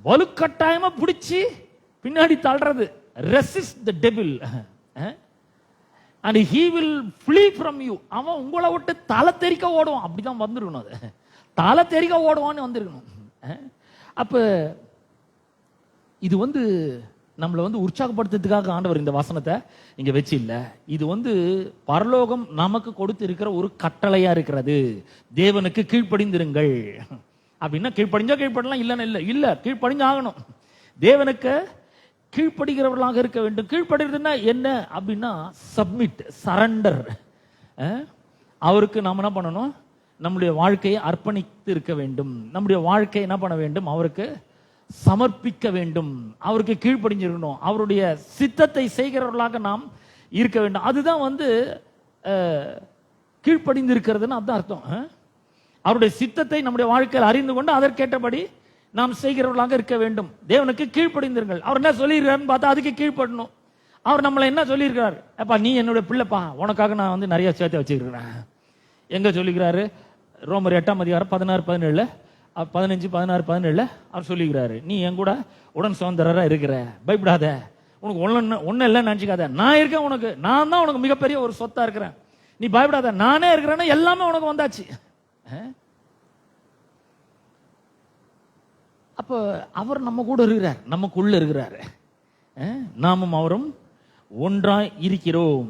வலுக்கட்டாயமா பிடிச்சி பின்னாடி தள்ளுறது. Resist the devil and he will flee from you. அவன் உங்களை விட்டு தலை தெறிக்க ஓடுவான். அப்படிதான் வந்துருக்கணும், அது தலை தெறிக்க ஓடுவான்னு வந்திருக்கணும். அப்ப இது வந்து நம்மளை வந்து உற்சாகப்படுத்துறதுக்காக ஆண்டவர் இந்த வசனத்தை இங்க வச்சு இல்ல, இது வந்து பரலோகம் நமக்கு கொடுத்து இருக்கிற ஒரு கட்டளையா இருக்கிறது. தேவனுக்கு கீழ்ப்படிந்திருங்கள் அப்படின்னா, கீழ்ப்படிஞ்சா கீழ்ப்படலாம், இல்லைன்னு இல்ல கீழ்ப்படிஞ்சாகணும். தேவனுக்கு கீழ்ப்படுகிறவர்களாக இருக்க வேண்டும். கீழ்ப்படுகிறதுனா என்ன அப்படின்னா, சப்மிட், சரண்டர். அவருக்கு நாம் என்ன பண்ணணும், நம்முடைய வாழ்க்கையை அர்ப்பணித்து இருக்க வேண்டும். நம்முடைய வாழ்க்கையை என்ன பண்ண வேண்டும், அவருக்கு சமர்ப்பிக்க வேண்டும். அவருக்கு கீழ்ப்படிஞ்சிருக்கணும். அவருடைய சித்தத்தை செய்கிறவர்களாக நாம் இருக்க வேண்டும். அதுதான் வந்து கீழ்ப்படிந்து இருக்கிறதுன்னு அதுதான் அர்த்தம். அவருடைய சித்தத்தை நம்முடைய வாழ்க்கையில் அறிந்து கொண்டு அதற்கேற்றபடி நாம் செய்கிறவர்களாக இருக்க வேண்டும். தேவனுக்கு கீழ்ப்படிந்திருங்கள். அவர் என்ன சொல்லியிருக்காருன்னு பார்த்தா அதுக்கு கீழ்ப்படணும். அவர் நம்மளை என்ன சொல்லியிருக்கிறார், அப்பா நீ என்னுடைய பிள்ளைப்பா, உனக்காக நான் வந்து நிறைய சேர்த்து வச்சிருக்கிறேன். எங்க சொல்லிக்கிறாரு, ரோமர் 8ஆம் அதிகாரம் 16-17 15 16 17 அவர் சொல்லிக்கிறாரு, நீ என் கூட உடன் சுதந்திரரா இருக்கிற, பயப்படாத, உனக்கு ஒண்ணு இல்லைன்னு நினைச்சுக்காத, நான் இருக்கேன் உனக்கு, நான் தான் உனக்கு மிகப்பெரிய ஒரு சொத்தா இருக்கிறேன், நீ பயப்படாத, நானே இருக்கிறேன்னா எல்லாமே உனக்கு வந்தாச்சு. அப்ப அவர் நம்ம கூட இருக்கிறார், நமக்குள்ள இருக்கிறாரு, நாமும் அவரும் ஒன்றாய் இருக்கிறோம்.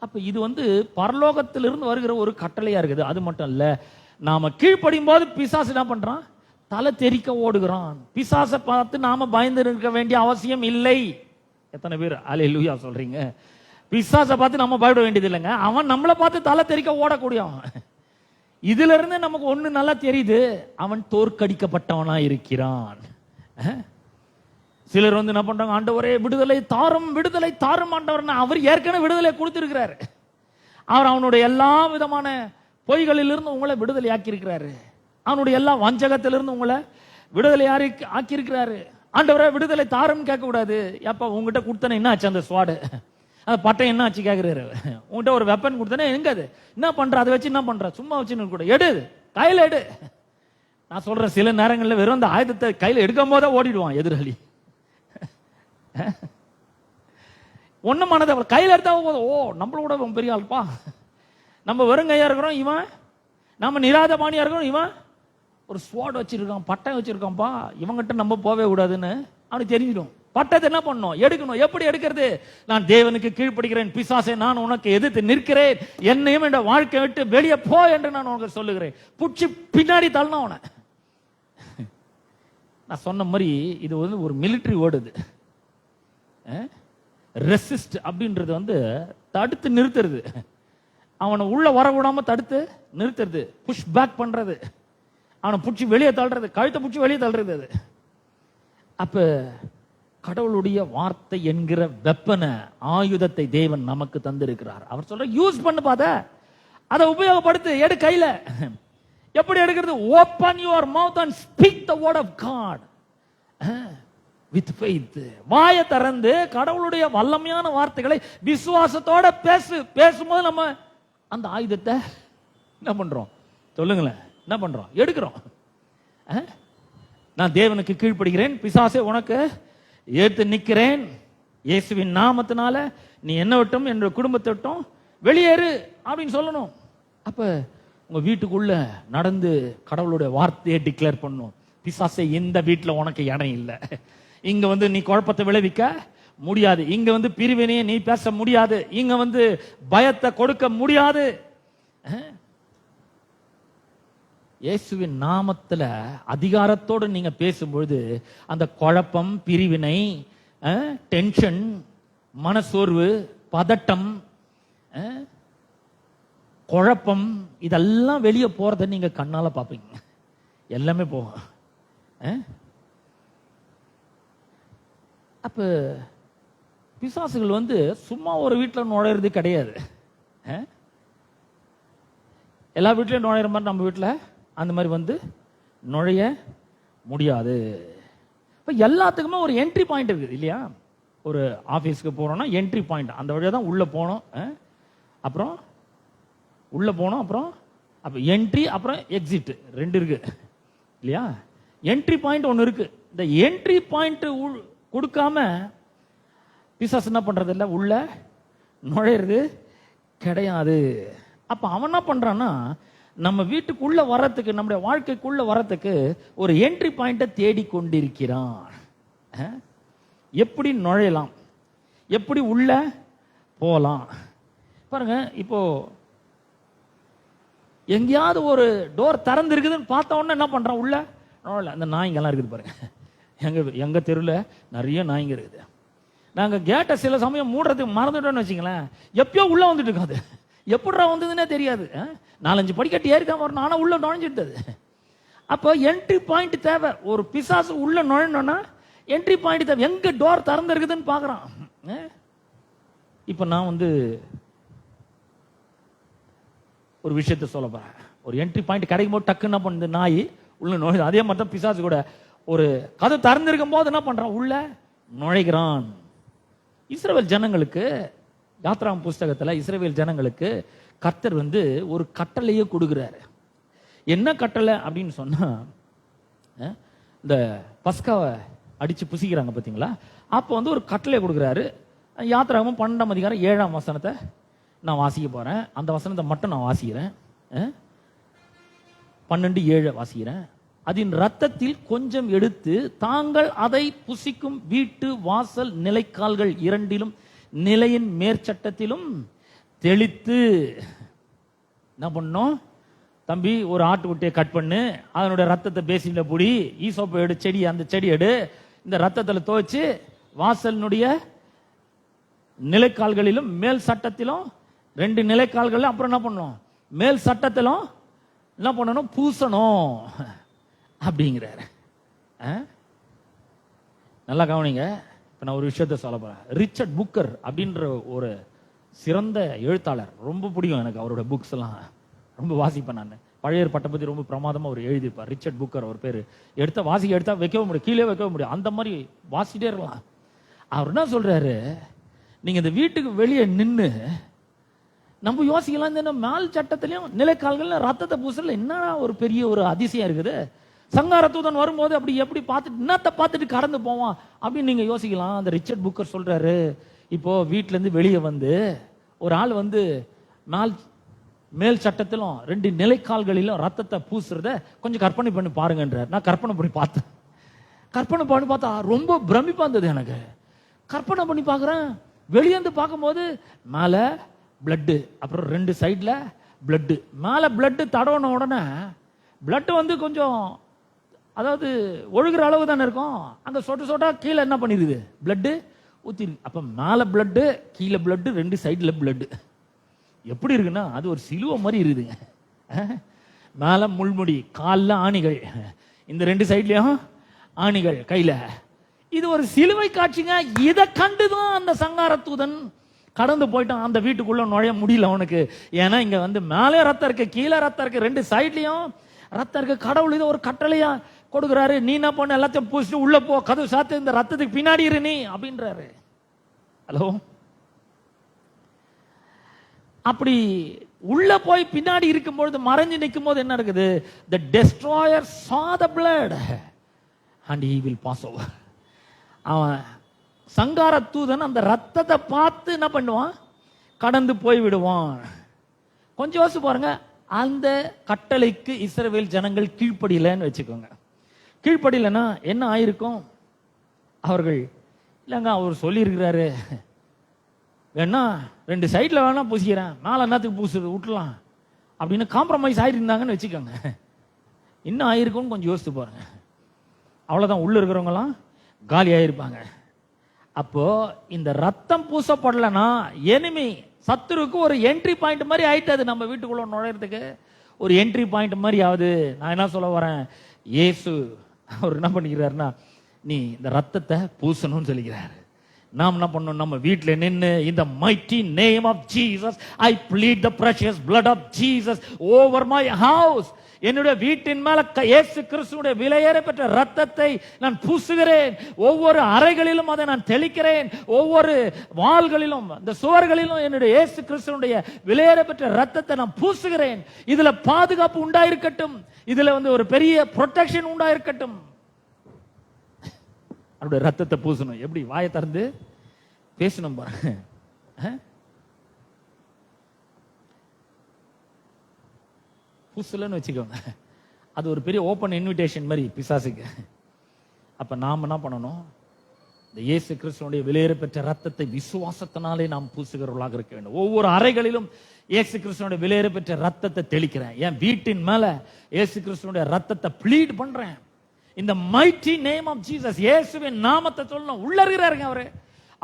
அப்ப இது வந்து பரலோகத்திலிருந்து வருகிற ஒரு கட்டளையா இருக்குது. அது மட்டும் இல்ல, நாம கீழ்ப்படியும் போது பிசாசு என்ன பண்றான், தலை தெறிக்க ஓடுகிறான். பிசாசை பார்த்து நாம பயந்து இருக்க வேண்டிய அவசியம் இல்லை. எத்தனை பேர் அல்லேலூயா சொல்றீங்க? பிசாசை பார்த்து நம்ம பயப்பட வேண்டியது இல்லைங்க, அவன் நம்மளை பார்த்து தலை தெறிக்க ஓடக்கூடியவன். இதுல இருந்து நமக்கு ஒண்ணு நல்லா தெரியுது, அவன் தோற்கடிக்கப்பட்டவனா இருக்கிறான். சிலர் வந்து என்ன பண்றாங்க, ஆண்டவரே விடுதலை தாரும், விடுதலை தாரும் ஆண்டவர். அவர் ஏற்கனவே விடுதலை கொடுத்திருக்கிறாரு. அவர் அவனுடைய எல்லா விதமான பொய்களிலிருந்து உங்களை விடுதலை ஆக்கி இருக்கிறாரு. அவனுடைய எல்லா வஞ்சகத்திலிருந்து உங்களை விடுதலை ஆக்கி இருக்கிறாரு. ஆண்டவரே விடுதலை தாரும் கேட்க கூடாது. எப்ப உங்ககிட்ட கொடுத்தனே என்ன ஆச்சு, அந்த ஸ்வாடு அந்த பட்டம் என்ன ஆச்சு கேட்கிறாரு. உங்ககிட்ட ஒரு வெப்பன் கொடுத்தனே எங்க, அது என்ன பண்ற, அதை வச்சு என்ன பண்ற, சும்மா வச்சு கூட எடு, கையில எடு. நான் சொல்றேன், சில நேரங்களில் வெறும் அந்த ஆயுதத்தை கையில எடுக்கும் போதே ஓடிடுவான் எதிராளி. ஒண்ணு மனதை கையில எடுத்தா ஓ நம்மளோட பெரிய ஆள்பா, நம்ம வெறும் கையா இருக்கிறோம், இவன் நம்ம நிராத பாணியா இருக்கிறோம், இவன் ஒரு ஸ்வாட் வச்சிருக்கான், பட்டம் வச்சிருக்கான்ப்பா, இவங்கிட்ட நம்ம போவே கூடாதுன்னு அவனுக்கு தெரிஞ்சிடும். பட்டத்தை என்ன பண்ணணும், எடுக்கணும். எப்படி எடுக்கிறது, நான் தேவனுக்கு கீழ்ப்படுகிறேன், பிசாசை நான் உனக்கு எதிர்த்து நிற்கிறேன், என்னையும் என்ற வாழ்க்கை விட்டு வெளியே போ என்று நான் உனக்கு சொல்லுகிறேன். புடிச்சு பின்னாடி தள்ளணும் அவனை. நான் சொன்ன மாதிரி இது வந்து ஒரு மிலிட்டரி வேர்டு. ரெசிஸ்ட் அப்படின்றது வந்து தடுத்து நிறுத்துறது, அவனை உள்ள வரவிடாம தடுத்து நிறுத்துறது, புஷ் பேக் பண்றது, அவனை புடிச்சு வெளியே தள்ளுறது, கழுத்தை புடிச்சு வெளியே தள்ளுறது. அது அப்ப கடவுளுடைய வார்த்தை என்கிற வெப்பன ஆயுதத்தை தேவன் நமக்கு தந்திருக்கிறார். அவர் சொல்ற யூஸ் பண்ணு, பாத அதை உபயோகப்படுத்து, எடு கையில. எப்படி எடுக்கிறது? Open your mouth and speak the word of God with faith. வாயை திறந்து கடவுளுடைய வல்லமையான வார்த்தைகளை விசுவாசத்தோட பேசும்போது நம்ம அந்த ஆயுதத்தை என்ன பண்றோம்? சொல்லுங்களேன், என்ன பண்றோம்? எடுக்கிறோம். நான் தேவனுக்கு கீழ்ப்படுகிறேன், பிசாசே உனக்கு ஏற்று நிற்கிறேன், இயேசுவின் நாமத்தினால நீ என்ன விட்டும் என்ற குடும்பத்தை விட்டும் வெளியேறு அப்படின்னு சொல்லணும். அப்ப உங்க வீட்டுக்குள்ள நடந்து கடவுளுடைய வார்த்தையை டிக்ளேர் பண்ணும். பிசாசே, இந்த வீட்டில் உனக்கு இடம் இல்லை, இங்க வந்து நீ குழப்பத்தை விளைவிக்க முடியாது, இங்க வந்து பிரிவினையை நீ பேச முடியாது, இங்க வந்து பயத்தை கொடுக்க முடியாது. இயேசுவின் நாமத்துல அதிகாரத்தோடு நீங்க பேசும்பொழுது அந்த குழப்பம், பிரிவினை, டென்ஷன், மனசோர்வு, பதட்டம், குழப்பம் இதெல்லாம் வெளியே போறதை நீங்க கண்ணால பாப்பீங்க. எல்லாமே போகும். அப்ப பிசாசுகள் வந்து சும்மா ஒரு வீட்டில் நுழையிறது கிடையாது. எல்லா வீட்லயும் நுழையிற மாதிரி நம்ம வீட்டில் அந்த மாதிரி வந்து நுழைய முடியாது. இப்போ எல்லாத்துக்குமே ஒரு என்ட்ரி பாயிண்ட் இருக்குது இல்லையா? ஒரு ஆஃபீஸ்க்கு போறோம்னா என்ட்ரி பாயிண்ட், அந்த வழியாக தான் உள்ள போனோம். அப்புறம் உள்ள போனோம், அப்புறம் அப்போ என்ட்ரி அப்புறம் எக்ஸிட் ரெண்டு இருக்கு இல்லையா? என்ட்ரி பாயிண்ட் ஒன்று இருக்கு. இந்த என்ட்ரி பாயிண்ட் கொடுக்காம பிசாசு என்ன பண்றது இல்லை, உள்ள நுழையிறது கிடையாது. அப்ப அவன் என்ன பண்றான்னா, நம்ம வீட்டுக்குள்ள வர்றதுக்கு, நம்முடைய வாழ்க்கைக்குள்ள வர்றதுக்கு ஒரு என்ட்ரி பாயிண்ட தேடி கொண்டிருக்கிறான். எப்படி நுழையலாம், எப்படி உள்ள போலாம் பாருங்க. இப்போ எங்கேயாவது ஒரு டோர் திறந்து இருக்குதுன்னு பார்த்த உடனே என்ன பண்றான், உள்ள நுழையல. அந்த நாய்ங்கெல்லாம் இருக்குது பாருங்க, எங்க தெருவில் நிறைய நாய்ங்க இருக்குது. நாங்க கேட்ட சில சமயம் மூடுறதுக்கு மறந்துட்டோம்னு வச்சுங்களேன், எப்பயோ உள்ள வந்துட்டு இருக்காது, எப்படா வந்ததுன்னே தெரியாது. 4-5 படிக்கட்டு ஏறிதான் வரணும், ஆனா உள்ள நுழைஞ்சிட்டது. அப்போ என்ட்ரி பாயிண்ட் தேவை. ஒரு பிசாசு உள்ள நுழையணும்னா என்ட்ரி பாயிண்ட் தேவை. எங்க டோர் திறந்து இருக்குதுன்னு பாக்குறான். இப்ப நான் வந்து ஒரு விஷயத்த சொல்ல போறேன். ஒரு என்ட்ரி பாயிண்ட் கிடைக்கும் போது டக்குன்னு என்ன பண்ணுது, நாய் உள்ள நுழையுது. அதே மாதிரி தான் பிசாசு கூட ஒரு கதை திறந்திருக்கும் போது என்ன பண்றான், உள்ள நுழைகிறான். இஸ்ரவேல் ஜனங்களுக்கு, யாத்ராம் புஸ்தகத்துல இஸ்ரவேல் ஜனங்களுக்கு கர்த்தர் வந்து ஒரு கட்டளையே கொடுக்கிறாரு. என்ன கட்டளை அப்படின்னு சொன்னா, இந்த பஸ்காவை அடிச்சு புசிக்கிறாங்க பாத்தீங்களா, அப்போ வந்து ஒரு கட்டளை கொடுக்கிறாரு. யாத்ராகமும் 12ஆம் அதிகாரம் 7ஆம் வசனத்தை நான் வாசிக்க போறேன். அந்த வசனத்தை மட்டும் நான் வாசிக்கிறேன். 12:7 வாசிக்கிறேன். அதன் ரத்தத்தில் கொஞ்சம் எடுத்து தாங்கள் அதை புசிக்கும் வீட்டு வாசல் நிலைக்கால்கள் இரண்டிலும் நிலையின் மேற்சட்டத்திலும் தெளித்து என்ன பண்ணோம், தம்பி ஒரு ஆட்டுக்குட்டியை கட் பண்ணு, அதனுடைய ரத்தத்தை பேசில புடி, ஈசோப்பை எடு, செடி அந்த செடி எடு, இந்த ரத்தத்தில் துவைச்சு வாசலினுடைய நிலைக்கால்களிலும் மேல் சட்டத்திலும் 2 நிலைக்கால்கள், அப்புறம் என்ன பண்ணணும், மேல் சட்டத்திலும் என்ன பண்ணணும், பூசணும் அப்படிங்கிறாரு. நல்லா கவனிங்க. இப்ப நான் ஒரு விஷயத்த சொல்ல போறேன். ரிச்சர்ட் புக்கர் அப்படின்ற ஒரு சிறந்த எழுத்தாளர், ரொம்ப பிடிக்கும் எனக்கு அவரோட புக்ஸ் எல்லாம், ரொம்ப வாசிப்பேன் நான். பழைய ஏற்பாட்டை பத்தி ரொம்ப பிரமாதமா அவர் எழுதியிருப்பார். ரிச்சர்ட் புக்கர் அவர் பேரு. வாசிக்க எடுத்தா வைக்கவும் முடியும், கீழே வைக்கவும் முடியும், அந்த மாதிரி வாசிட்டே இருக்கலாம். அவர் என்ன சொல்றாரு, நீங்க இந்த வீட்டுக்கு வெளியே நின்று நம்ம யோசிக்கலாம், இந்த மேல் சட்டத்திலையும் நிலைக்கால்கள் ரத்தத்தை பூசல என்ன ஒரு பெரிய ஒரு அதிசயம் இருக்குது. சங்கார தூதன் வரும்போது அப்படி எப்படி பார்த்துட்டு என்னத்தை பார்த்துட்டு கடந்து போவான் அப்படின்னு நீங்க யோசிக்கலாம். அந்த ரிச்சர்ட் புக்கர் சொல்றாரு, இப்போ வீட்டுல இருந்து வெளியே வந்து ஒரு ஆள் வந்து மேல் சட்டத்திலும் 2 நிலைக்கால்களிலும் ரத்தத்தை பூசுறத கொஞ்சம் கற்பனை பண்ணி பாருங்கன்றார். நான் கற்பனை பண்ணி பார்த்தா ரொம்ப பிரமிப்பா இருந்தது எனக்கு. கற்பனை பண்ணி பார்க்குறேன், வெளியேந்து பார்க்கும்போது மேல பிளட்டு, அப்புறம் 2 சைட்ல பிளட்டு. மேல பிளட்டு தடவன உடனே பிளட் வந்து கொஞ்சம், அதாவது ஒழுகிற அளவு தானே இருக்கும், அந்த சொட்டு சொட்டா கீழே என்ன பண்ணிருக்குது, பிளட்டு ஊத்தி. அப்ப மேல பிளட்டு, கீழே பிளட்டு, 2 சைட்ல பிளட்டு. எப்படி இருக்குன்னா அது ஒரு சிலுவை மாதிரி இருக்குதுங்க. மேல முள்முடி, காலில் ஆணிகள், இந்த 2 சைட்லயும் ஆணிகள் கையில. இது ஒரு சிலுவை காட்சிங்க. இதை கண்டுதான் அந்த சங்கார தூதன் கடந்து போயிட்டான். அந்த வீட்டுக்குள்ள நுழைய முடியல அவனுக்கு. ஏன்னா இங்க வந்து மேலே ரத்தம் இருக்கு, கீழே ரத்தம் இருக்கு, 2 சைட்லயும் ரத்தம் இருக்கு. கடவுள் இதை ஒரு கட்டளையா கொடுக்குறாரு. நீ என்ன பண்ண, எல்லாத்தையும் பூசிட்டு உள்ள போ, கதவு சாத்து, இந்த ரத்தத்துக்கு பின்னாடி இரு நீ அப்படின்றாரு. ஹலோ, அப்படி உள்ள போய் பின்னாடி இருக்கும்பொழுது, மறைஞ்சு நிற்கும் போது என்ன இருக்குது? The destroyer saw the blood and he will pass over. அவன் சங்கார தூதன் அந்த ரத்தத்தை பார்த்து என்ன பண்ணுவான்? கடந்து போய் விடுவான். கொஞ்சம் யோசிச்சு பாருங்க. அந்த கட்டளைக்கு இஸ்ரவேல் ஜனங்கள் கீழ்ப்படியலன்னு வச்சுக்கோங்க. கீழ்ப்படியலன்னா என்ன ஆயிருக்கும்? அவர்கள் இல்லைங்க, அவர் சொல்லியிருக்கிறாரு, வேணா 2 சைட்ல வேணா பூசிக்கிறேன், மேல என்னத்துக்கு பூசு விட்டுலாம் அப்படின்னு காம்ப்ரமைஸ் ஆயிருந்தாங்கன்னு வச்சுக்கோங்க. இன்னும் ஆயிருக்கும்னு கொஞ்சம் யோசித்து பாருங்க. அவ்வளவுதான், உள்ள இருக்கிறவங்கலாம் காலி ஆயிருப்பாங்க. அப்போ இந்த ரத்தம் பூசப்படலன்னா எனிமி, சத்துருக்கு ஒரு என்ட்ரி பாயிண்ட் மாதிரி ஆயிட்டது. நம்ம வீட்டுக்குள்ள நுழையிறதுக்கு ஒரு என்ட்ரி பாயிண்ட் மாதிரி ஆகுது. நான் என்ன சொல்ல வரேன்? இயேசு அவர் என்ன பண்ணிக்கிறாருன்னா, நீ இந்த ரத்தத்தை பூசணும்னு சொல்லிக்கிறாரு. நாம் என்ன பண்ணணும்? நம்ம வீட்டில் நின்று, in the mighty name of Jesus I plead the precious blood of Jesus over my house. என்னுடைய வீட்டின் மேல இயேசு கிறிஸ்துவுடைய விலையேற பெற்ற ரத்தத்தை நான் பூசுகிறேன். ஒவ்வொரு அறைகளிலும் அதை நான் தெளிக்கிறேன். ஒவ்வொரு வால்களிலும், இந்த சுவர்களிலும் என்னுடைய இயேசு கிறிஸ்துவுடைய விலையேற பெற்ற ரத்தத்தை நான் பூசுகிறேன். இதுல பாதுகாப்பு உண்டாயிருக்கட்டும், இதுல ஒரு பெரிய ப்ரொடெக்ஷன் உண்டாயிருக்கட்டும். அவருடைய ரத்தத்தை பூசணும். எப்படி? வாயை திறந்து பேசணும் பாருங்க. பூசலன்னு வச்சுக்கோங்க, அது ஒரு பெரிய ஓப்பன் இன்விடேஷன் மாதிரி பிசாசுக்கு. அப்ப நாம் என்ன பண்ணணும்? இந்த இயேசு கிறிஸ்துவுடைய விலையேற பெற்ற ரத்தத்தை விசுவாசத்தினாலே நாம் பூசுகிறவர்களாக இருக்க வேண்டும். ஒவ்வொரு அறைகளிலும் இயேசு கிறிஸ்துவுடைய விலையேற பெற்ற ரத்தத்தை தெளிக்கிறேன். என் வீட்டின் மேல இயேசு கிறிஸ்துவுடைய ரத்தத்தை ப்ளீட் பண்றேன். இந்த மைட்டி நேம் ஆஃப் ஜீசஸ், இயேசுவின் நாமத்தை சொல்லணும். உள்ள இருக்கிறாருங்க அவரு,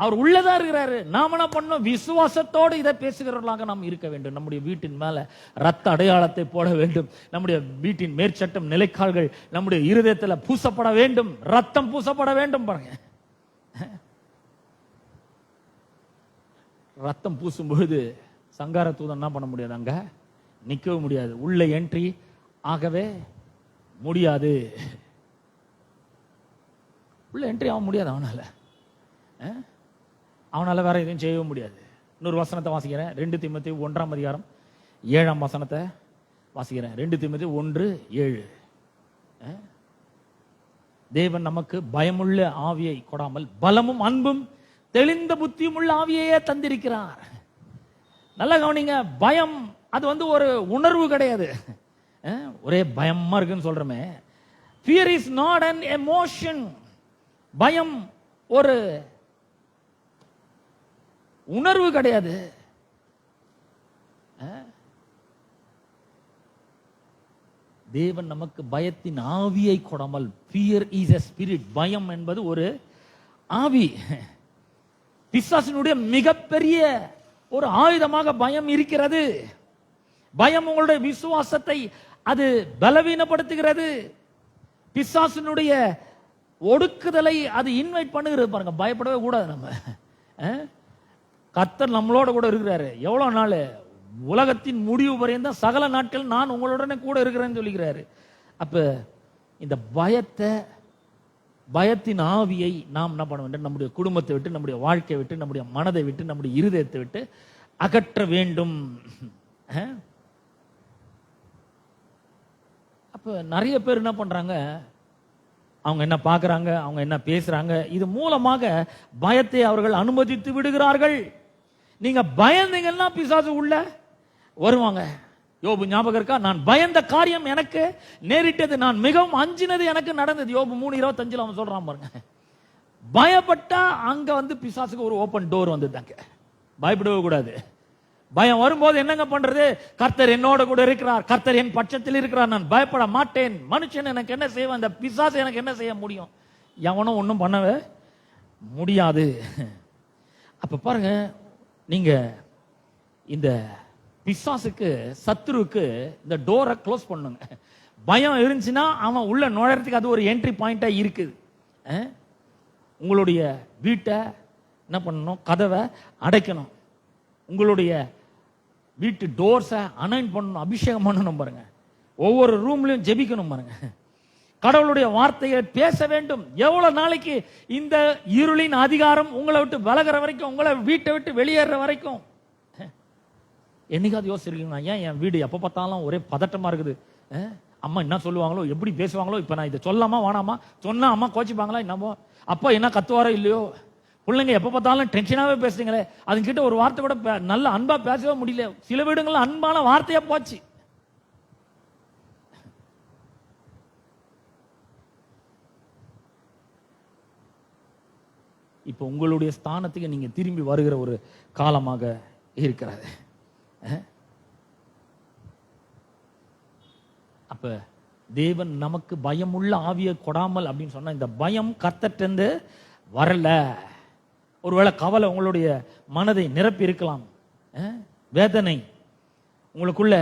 அவர் உள்ளதா இருக்கிறாரு. நாம என்ன பண்ணணும்? விசுவாசத்தோடு இதை பேசுகிறவர்களாக நாம் இருக்க வேண்டும். நம்முடைய வீட்டின் மேல ரத்த அடையாளத்தை போட வேண்டும். நம்முடைய வீட்டின் மேற்சட்டம், நிலைக்கால்கள் நம்முடைய இருதயத்தில் பூசப்பட வேண்டும். ரத்தம் பூசப்பட வேண்டும். பாருங்க, ரத்தம் பூசும் பொழுது சங்கார தூதன் என்ன பண்ண முடியாது? அங்க நிற்கவும் முடியாது, உள்ள என்ட்ரி ஆகவே முடியாது. உள்ள என்ட்ரி ஆக முடியாது அவனால வேற எதுவும் செய்யவும் முடியாது. இன்னொரு வசனத்தை வாசிக்கிறேன். 2 தீமோத்தேயு 1ஆம் அதிகாரம் 7ஆம் வசனத்தை வாசிக்கிறேன். 2 தீமோத்தேயு 1:7. தேவன் நமக்கு பயமுள்ள ஆவியை கொடாமல் பலமும் அன்பும் தெளிந்த புத்தியும் உள்ள ஆவியையே தந்திருக்கிறார். நல்லா கவனிங்க. பயம் அது ஒரு உணர்வு கிடையாது. ஒரே பயமா இருக்குன்னு சொல்றமே. Fear is not an emotion. பயம் ஒரு உணர்வு கிடையாது. தேவன் நமக்கு பயத்தின் ஆவியை கொடாமல், fear is a spirit. பயம் என்பது ஒரு ஆவி. பிசாசினுடைய மிகப்பெரிய ஒரு ஆயுதமாக பயம் இருக்கிறது. பயம் உங்களுடைய விசுவாசத்தை அது பலவீனப்படுத்துகிறது. பிசாசினுடைய ஒடுக்குதலை அது இன்வைட் பண்ணுகிறது. பாருங்க, பயப்படவே கூடாது. நம்ம கர்த்தர் நம்மளோட கூட இருக்கிறாரு. எவ்வளவு நாள்? உலகத்தின் முடிவு வரையும் சகல நாட்கள் நான் உங்களுடனே கூட இருக்கிறேன்னு சொல்லிக்கிறாரு. அப்ப இந்த பயத்தின் ஆவியை நாம் என்ன பண்ண வேண்டும்? நம்முடைய குடும்பத்தை விட்டு, நம்முடைய வாழ்க்கையை விட்டு, நம்முடைய மனதை விட்டு, நம்முடைய இருதயத்தை விட்டு அகற்ற வேண்டும். அப்ப நிறைய பேர் என்ன பண்றாங்க? அவங்க என்ன பார்க்கறாங்க, அவங்க என்ன பேசுறாங்க, இது மூலமாக பயத்தை அவர்கள் அனுமதித்து விடுகிறார்கள். நீங்க பயந்தீங்கன்னா பிசாசு உள்ள வருவாங்க. யோபு ஞாபகம் இருக்கா? நான் பயந்த காரியம் எனக்கு நேரிட்டது, நான் மிகவும் அஞ்சினது எனக்கு நடந்தது. யோபு 3:25 அவன் சொல்றான் பாருங்க. பயப்பட்டா அங்க பிசாசுக்கு ஒரு ஓபன் டோர் வந்ததுதாங்க. பயப்படவே கூடாது. பயம் வரும்போது என்னங்க பண்றது? கர்த்தர் என்னோட கூட இருக்கிறார், கர்த்தர் என் பட்சத்தில் இருக்கிறார், நான் பயப்பட மாட்டேன். மனுஷன் எனக்கு என்ன செய்வான்? அந்த பிசாசு எனக்கு என்ன செய்ய முடியும்? எவனும் ஒன்றும் பண்ணவே முடியாது. அப்ப பாருங்க, நீங்க இந்த பிசாசுக்கு, சத்துருக்கு இந்த டோரை க்ளோஸ் பண்ணுங்க. பயம் இருந்துச்சுன்னா அவன் உள்ள நுழைறதுக்கு அது ஒரு என்ட்ரி பாயிண்டா இருக்குது. உங்களுடைய வீட்டை என்ன பண்ணணும்? கதவை அடைக்கணும். உங்களுடைய வீட்டு டோர்ஸை அனைன் பண்ணணும், அபிஷேகம் பண்ணணும். பாருங்க, ஒவ்வொரு ரூம்லயும் ஜெபிக்கணும் பாருங்க. கடவுளுடைய வார்த்தையை பேச வேண்டும். எவ்வளவு நாளைக்கு இந்த இருளின் அதிகாரம் உங்களை விட்டு விலகிற வரைக்கும், உங்களை வீட்டை விட்டு வெளியேற வரைக்கும்? என்னைக்காவது யோசிச்சிருக்கீங்களா, ஏன் என் வீடு எப்ப பார்த்தாலும் ஒரே பதட்டமா இருக்குது, அம்மா என்ன சொல்லுவாங்களோ, எப்படி பேசுவாங்களோ, இப்ப நான் இதை சொல்லாமா வேணாமா, சொன்னா அம்மா கோச்சிப்பாங்களா, என்னமோ, அப்பா என்ன கத்துவாரோ இல்லையோ, பிள்ளைங்க எப்ப பார்த்தாலும் டென்ஷனாவே பேசுறீங்களே, அதுக்கிட்ட ஒரு வார்த்தை கூட நல்ல அன்பா பேசவே முடியல. சில வீடுங்கள்ல அன்பான வார்த்தையா போச்சு. இப்ப உங்களுடைய ஸ்தானத்துக்கு நீங்க திரும்பி வருகிற ஒரு காலமாக இருக்கிறது. அப்ப தேவன் நமக்கு பயமுள்ள ஆவியை கொடாமல் அப்படின்னு சொன்னா, இந்த பயம் கர்த்தர்ட்டேந்து வரல. ஒருவேளை கவலை உங்களுடைய மனதை நிரப்பி இருக்கலாம், வேதனை உங்களுக்குள்ள